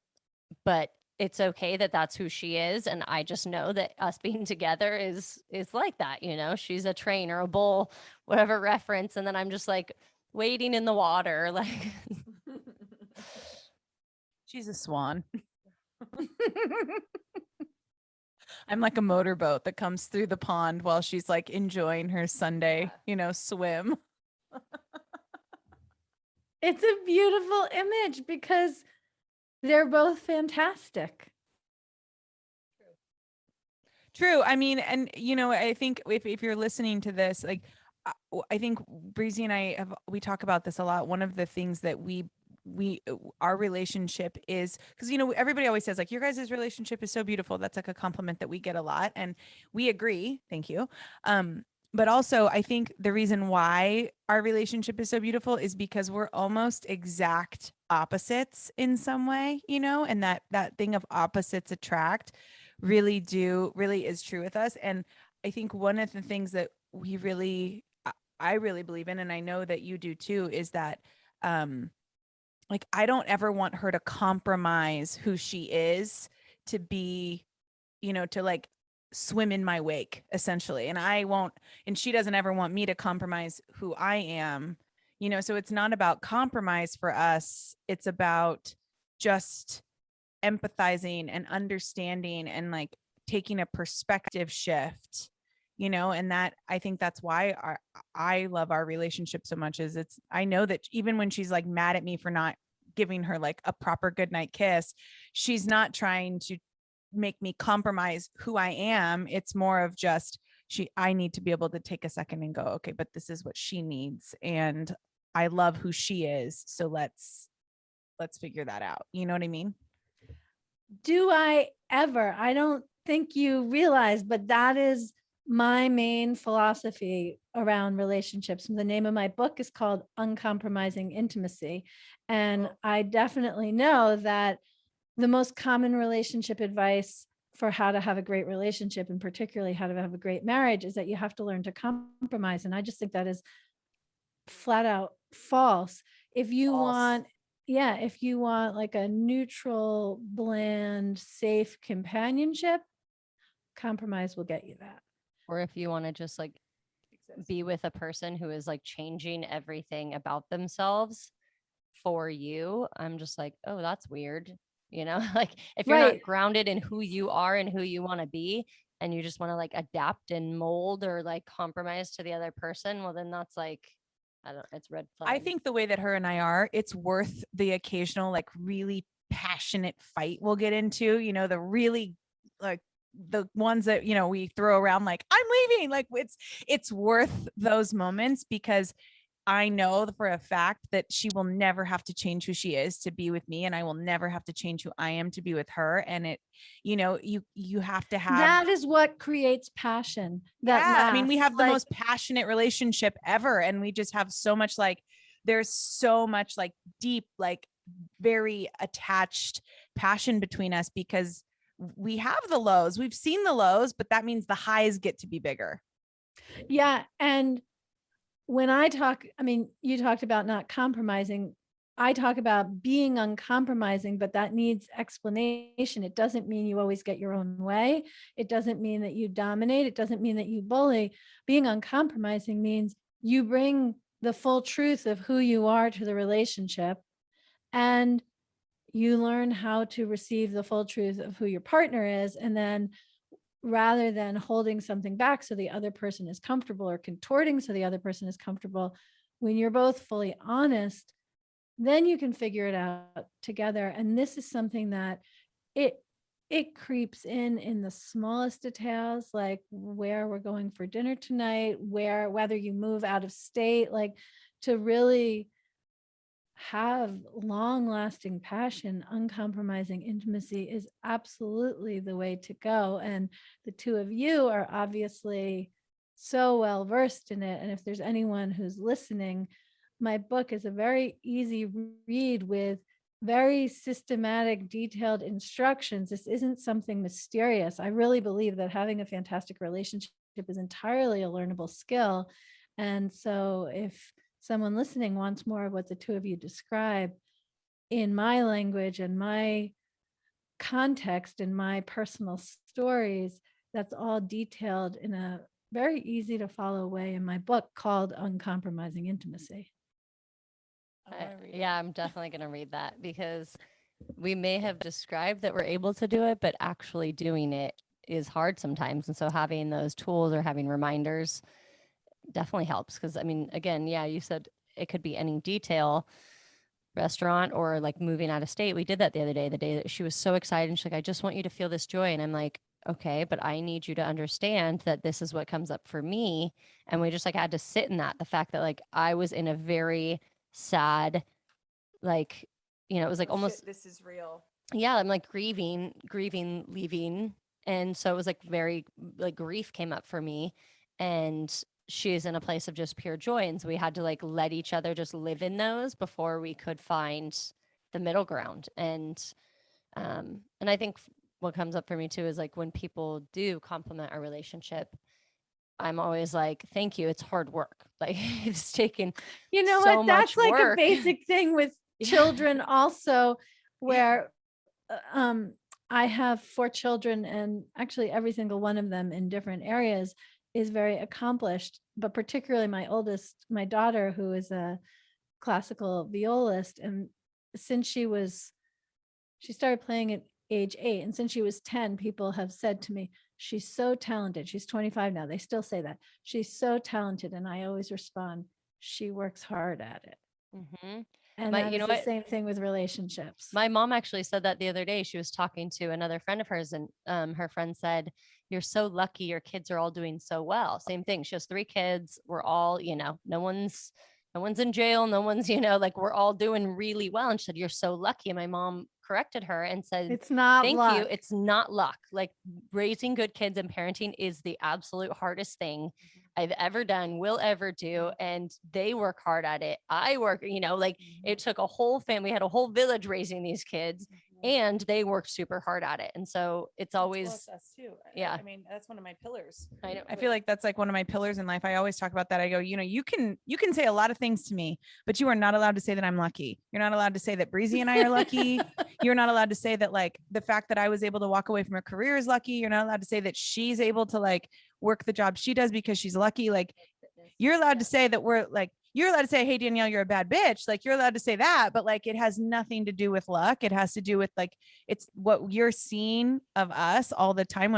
But it's okay that that's who she is. And I just know that us being together is like that. You know, she's a train or a bull, whatever reference. And then I'm just like wading in the water. Like She's a swan. I'm like a motorboat that comes through the pond while she's like enjoying her Sunday, swim. It's a beautiful image because they're both fantastic. True. I mean, and I think if you're listening to this, like, I think Breezie and I we talk about this a lot. One of the things that our relationship is, because everybody always says like your guys' relationship is so beautiful. That's like a compliment that we get a lot, and we agree. Thank you. But also I think the reason why our relationship is so beautiful is because we're almost exact opposites in some way, and that thing of opposites attract really is true with us. And I think one of the things that I really believe in, and I know that you do too, is that like I don't ever want her to compromise who she is to be, to like swim in my wake essentially. And I won't, and she doesn't ever want me to compromise who I am, so it's not about compromise for us. It's about just empathizing and understanding and like taking a perspective shift, and that I think that's why I love our relationship so much. Is I know that even when she's like mad at me for not giving her like a proper goodnight kiss, she's not trying to make me compromise who I am. It's more of just I need to be able to take a second and go, okay, but this is what she needs, and I love who she is, so let's figure that out. You know what I mean? Do I ever? I don't think you realize, but that is my main philosophy around relationships, the name of my book is called Uncompromising Intimacy. And I definitely know that the most common relationship advice for how to have a great relationship, and particularly how to have a great marriage, is that you have to learn to compromise. And I just think that is flat out false. If you want, if you want like a neutral, bland, safe companionship, compromise will get you that. Or if you want to just like be with a person who is like changing everything about themselves for you, I'm just like, oh, that's weird. You know, like if you're not grounded in who you are and who you want to be, and you just want to like adapt and mold or like compromise to the other person, well, then that's like, I don't, it's red flag. I think the way that her and I are, it's worth the occasional, like really passionate fight we'll get into, you know, the really like the ones that, you know, we throw around like, I'm leaving, like it's worth those moments, because I know for a fact that she will never have to change who she is to be with me, and I will never have to change who I am to be with her. And it, you know, you have to have, that is what creates passion. I mean, we have the most passionate relationship ever, and we just have so much like, there's so much like deep, like very attached passion between us, because we have the lows, we've seen the lows, but that means the highs get to be bigger. Yeah. And when I talk, I mean, you talked about not compromising. I talk about being uncompromising, but that needs explanation. It doesn't mean you always get your own way. It doesn't mean that you dominate. It doesn't mean that you bully. Being uncompromising means you bring the full truth of who you are to the relationship, and you learn how to receive the full truth of who your partner is. And then rather than holding something back so the other person is comfortable, or contorting so the other person is comfortable, when you're both fully honest, then you can figure it out together. And this is something that it creeps in the smallest details, like where we're going for dinner tonight, whether you move out of state, like to really have long-lasting passion. Uncompromising intimacy is absolutely the way to go. And the two of you are obviously so well versed in it. And if there's anyone who's listening, my book is a very easy read with very systematic, detailed instructions. This isn't something mysterious. I really believe that having a fantastic relationship is entirely a learnable skill. And so if someone listening wants more of what the two of you describe in my language and my context and my personal stories, that's all detailed in a very easy to follow way in my book called Uncompromising Intimacy. Yeah, I'm definitely going to read that, because we may have described that we're able to do it, but actually doing it is hard sometimes. And so having those tools or having reminders definitely helps. Because I mean, again, yeah, you said it could be any detail, restaurant or like moving out of state. We did that the other day, the day that she was so excited. And she's like, I just want you to feel this joy. And I'm like, okay, but I need you to understand that this is what comes up for me. And we just like had to sit in that, the fact that like I was in a very sad, like, you know, it was like almost, this is real. Yeah, I'm like grieving, leaving. And so it was like very like grief came up for me. And she's in a place of just pure joy. And so we had to like let each other just live in those before we could find the middle ground. And I think what comes up for me too is like when people do compliment our relationship, I'm always like, thank you. It's hard work. Like it's taken, you know so what, that's much like work. a basic thing with children also, where I have 4 children, and actually every single one of them in different areas is very accomplished, but particularly my oldest, my daughter, who is a classical violist. And since she started playing at age 8, and since she was 10, people have said to me, she's so talented. She's 25 now. They still say that. She's so talented. And I always respond, she works hard at it. Mm-hmm. And that is the same thing with relationships. My mom actually said that the other day. She was talking to another friend of hers, and her friend said, you're so lucky your kids are all doing so well. Same thing. She has 3 kids. We're all, you know, no one's in jail. No one's, you know, like we're all doing really well. And she said, you're so lucky. And my mom corrected her and said, It's not thank luck. you. It's not luck. Like raising good kids and parenting is the absolute hardest thing I've ever done, will ever do. And they work hard at it. I work, like it took a whole family, we had a whole village raising these kids and they worked super hard at it. And so it's always, us too. yeah. I mean, that's one of my pillars. I know. I feel like that's like one of my pillars in life. I always talk about that. I go, you can say a lot of things to me, but you are not allowed to say that I'm lucky. You're not allowed to say that Breezie and I are lucky. You're not allowed to say that like the fact that I was able to walk away from her career is lucky. You're not allowed to say that she's able to like work the job she does because she's lucky. Like you're allowed to say that you're allowed to say, hey, Danielle, you're a bad bitch. Like you're allowed to say that, but like, it has nothing to do with luck. It has to do with like, it's what you're seeing of us all the time.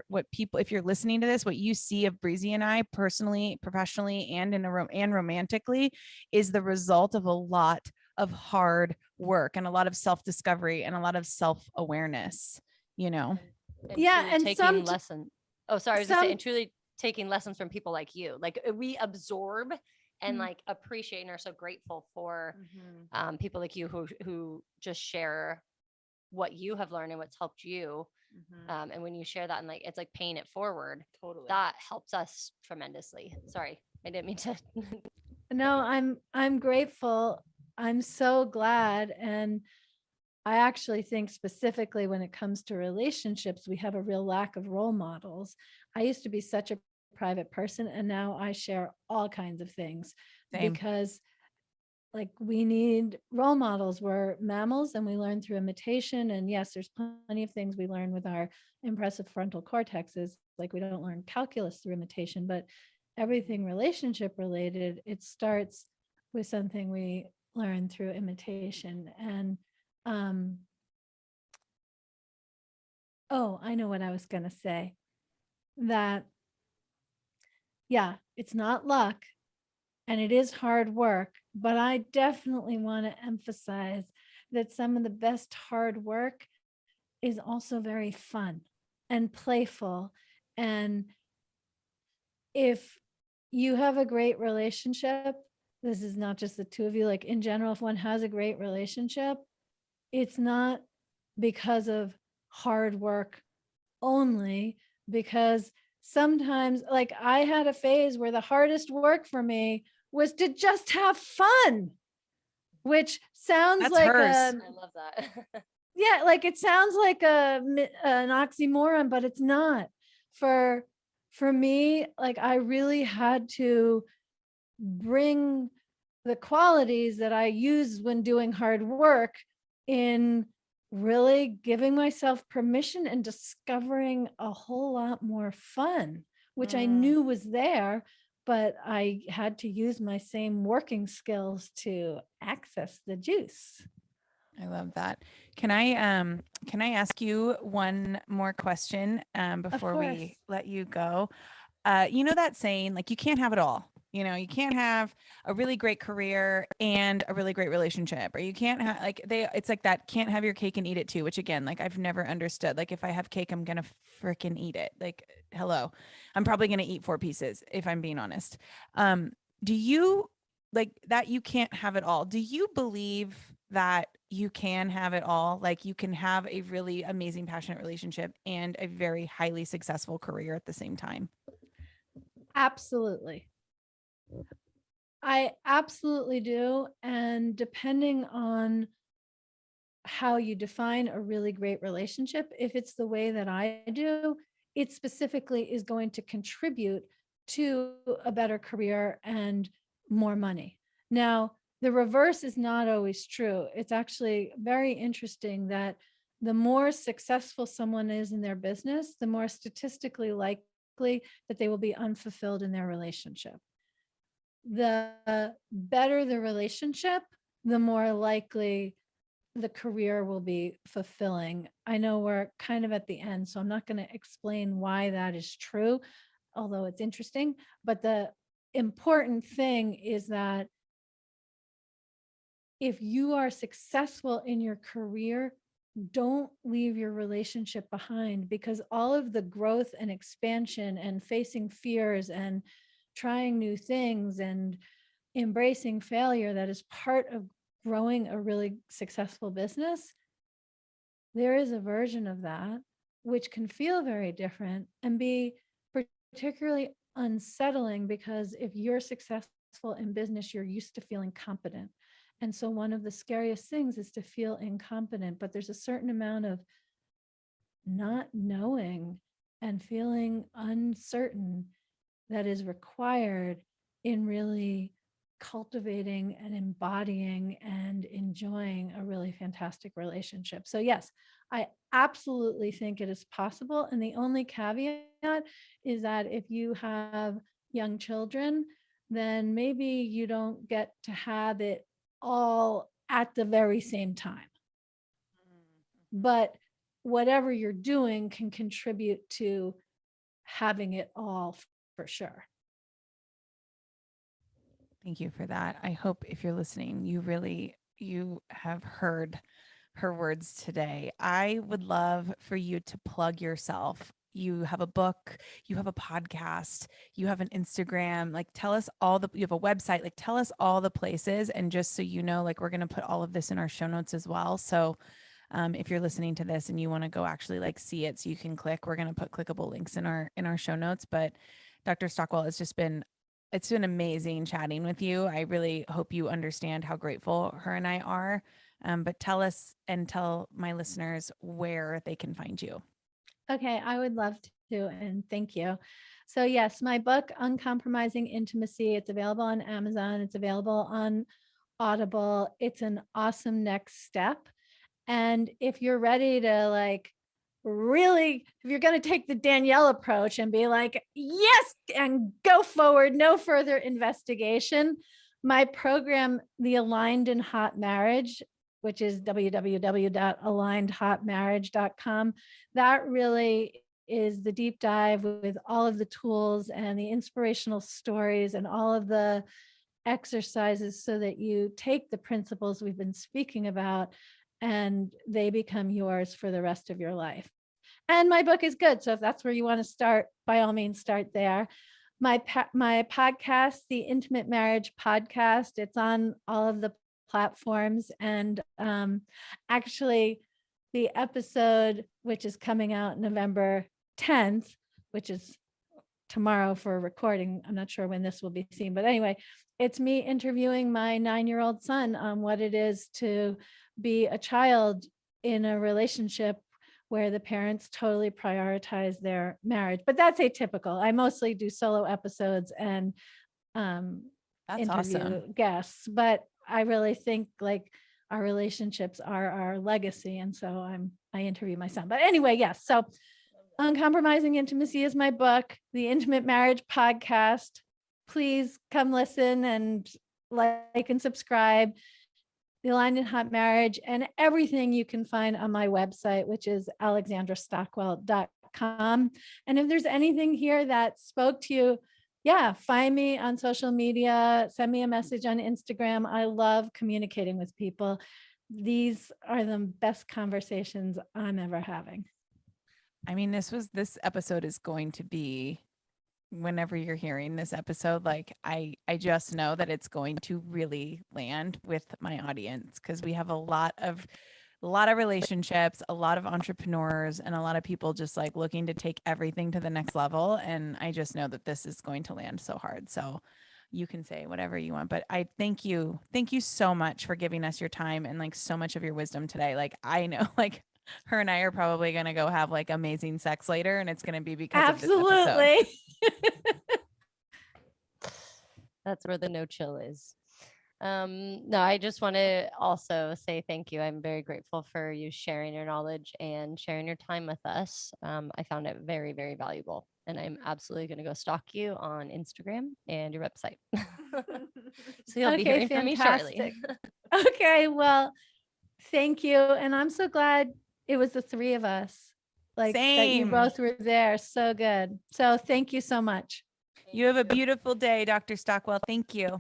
What people, if you're listening to this, what you see of Breezie and I personally, professionally, and and romantically is the result of a lot of hard work and a lot of self-discovery and a lot of self-awareness, And Yeah, truly and taking lessons. Oh, sorry. I was gonna say, and truly taking lessons from people like you. Like we absorb and like appreciate and are so grateful for people like you who just share what you have learned and what's helped you. And when you share that and like it's like paying it forward, Totally. that helps us tremendously. Sorry, I didn't mean to. No, I'm grateful. I'm so glad. And I actually think specifically when it comes to relationships, we have a real lack of role models. I used to be such a private person, and now I share all kinds of things. Same. Because like we need role models. We're mammals and we learn through imitation. And yes, there's plenty of things we learn with our impressive frontal cortexes. Like we don't learn calculus through imitation, but everything relationship related, it starts with something we learn through imitation. And I know what I was going to say. That, yeah, it's not luck and it is hard work, but I definitely want to emphasize that some of the best hard work is also very fun and playful. And if you have a great relationship, this is not just the two of you, like in general, if one has a great relationship, it's not because of hard work only, because sometimes like I had a phase where the hardest work for me was to just have fun, which sounds That's like hers. I love that. yeah, like it sounds like an oxymoron, but it's not. For me, like I really had to bring the qualities that I use when doing hard work in really giving myself permission and discovering a whole lot more fun, which I knew was there, but I had to use my same working skills to access the juice. I love that. Can I ask you one more question before we let you go? You know that saying, like you can't have it all. You can't have a really great career and a really great relationship, or you can't have it's like that can't have your cake and eat it too, which again, like I've never understood. Like if I have cake, I'm going to freaking eat it. Like, hello, I'm probably going to eat 4 pieces if I'm being honest. Do you like that? You can't have it all. Do you believe that you can have it all? Like you can have a really amazing, passionate relationship and a very highly successful career at the same time? Absolutely. I absolutely do. And depending on how you define a really great relationship, if it's the way that I do, it specifically is going to contribute to a better career and more money. Now, the reverse is not always true. It's actually very interesting that the more successful someone is in their business, the more statistically likely that they will be unfulfilled in their relationship. The better the relationship, the more likely the career will be fulfilling. I know we're kind of at the end, so I'm not going to explain why that is true, although it's interesting. But the important thing is that if you are successful in your career, don't leave your relationship behind, because all of the growth and expansion and facing fears and trying new things and embracing failure that is part of growing a really successful business there is a version of that which can feel very different and be particularly unsettling, because if you're successful in business, you're used to feeling competent. And so one of the scariest things is to feel incompetent, but there's a certain amount of not knowing and feeling uncertain that is required in really cultivating and embodying and enjoying a really fantastic relationship. So yes, I absolutely think it is possible. And the only caveat is that if you have young children, then maybe you don't get to have it all at the very same time. But whatever you're doing can contribute to having it all for sure. Thank you for that. I hope if you're listening, you have heard her words today. I would love for you to plug yourself. You have a book, you have a podcast, you have an Instagram, like tell us you have a website, like tell us all the places. And just so you know, like we're going to put all of this in our show notes as well. So if you're listening to this and you want to go actually like see it so you can click, we're going to put clickable links in our show notes. But Dr. Stockwell, it's been amazing chatting with you. I really hope you understand how grateful her and I are. But tell us and tell my listeners where they can find you. Okay, I would love to, and thank you. So yes, my book, Uncompromising Intimacy, it's available on Amazon. It's available on Audible. It's an awesome next step. And if you're ready to like really, if you're going to take the Danielle approach and be like, yes, and go forward, no further investigation, my program, The Aligned and Hot Marriage, which is www.alignedhotmarriage.com, that really is the deep dive with all of the tools and the inspirational stories and all of the exercises so that you take the principles we've been speaking about and they become yours for the rest of your life. And my book is good. So if that's where you want to start, by all means, start there. My podcast, the Intimate Marriage Podcast, it's on all of the platforms. And actually, the episode, which is coming out November 10th, which is tomorrow for recording, I'm not sure when this will be seen, but anyway, it's me interviewing my 9-year-old son on what it is to be a child in a relationship where the parents totally prioritize their marriage. But that's atypical. I mostly do solo episodes and interview guests, but I really think like our relationships are our legacy. And so I interview my son. But anyway, yes. So Uncompromising Intimacy is my book, the Intimate Marriage Podcast. Please come listen and like and subscribe. The Aligned and Hot Marriage, and everything you can find on my website, which is alexandrastockwell.com. And if there's anything here that spoke to you, yeah, find me on social media, send me a message on Instagram. I love communicating with people. These are the best conversations I'm ever having. I mean, this episode is going to be, whenever you're hearing this episode, like I just know that it's going to really land with my audience, because we have a lot of relationships, a lot of entrepreneurs, and a lot of people just like looking to take everything to the next level. And I just know that this is going to land so hard. So you can say whatever you want, but I thank you so much for giving us your time and like so much of your wisdom today. Like I know like her and I are probably going to go have like amazing sex later, and it's going to be because of this episode. That's where the no chill is. No, I just want to also say thank you. I'm very grateful for you sharing your knowledge and sharing your time with us. I found it very, very valuable, and I'm absolutely going to go stalk you on Instagram and your website. So you'll be hearing from me shortly. Okay, well, thank you. And I'm so glad it was the three of us, like that you both were there. So good. So thank you so much. You have a beautiful day, Dr. Stockwell. Thank you.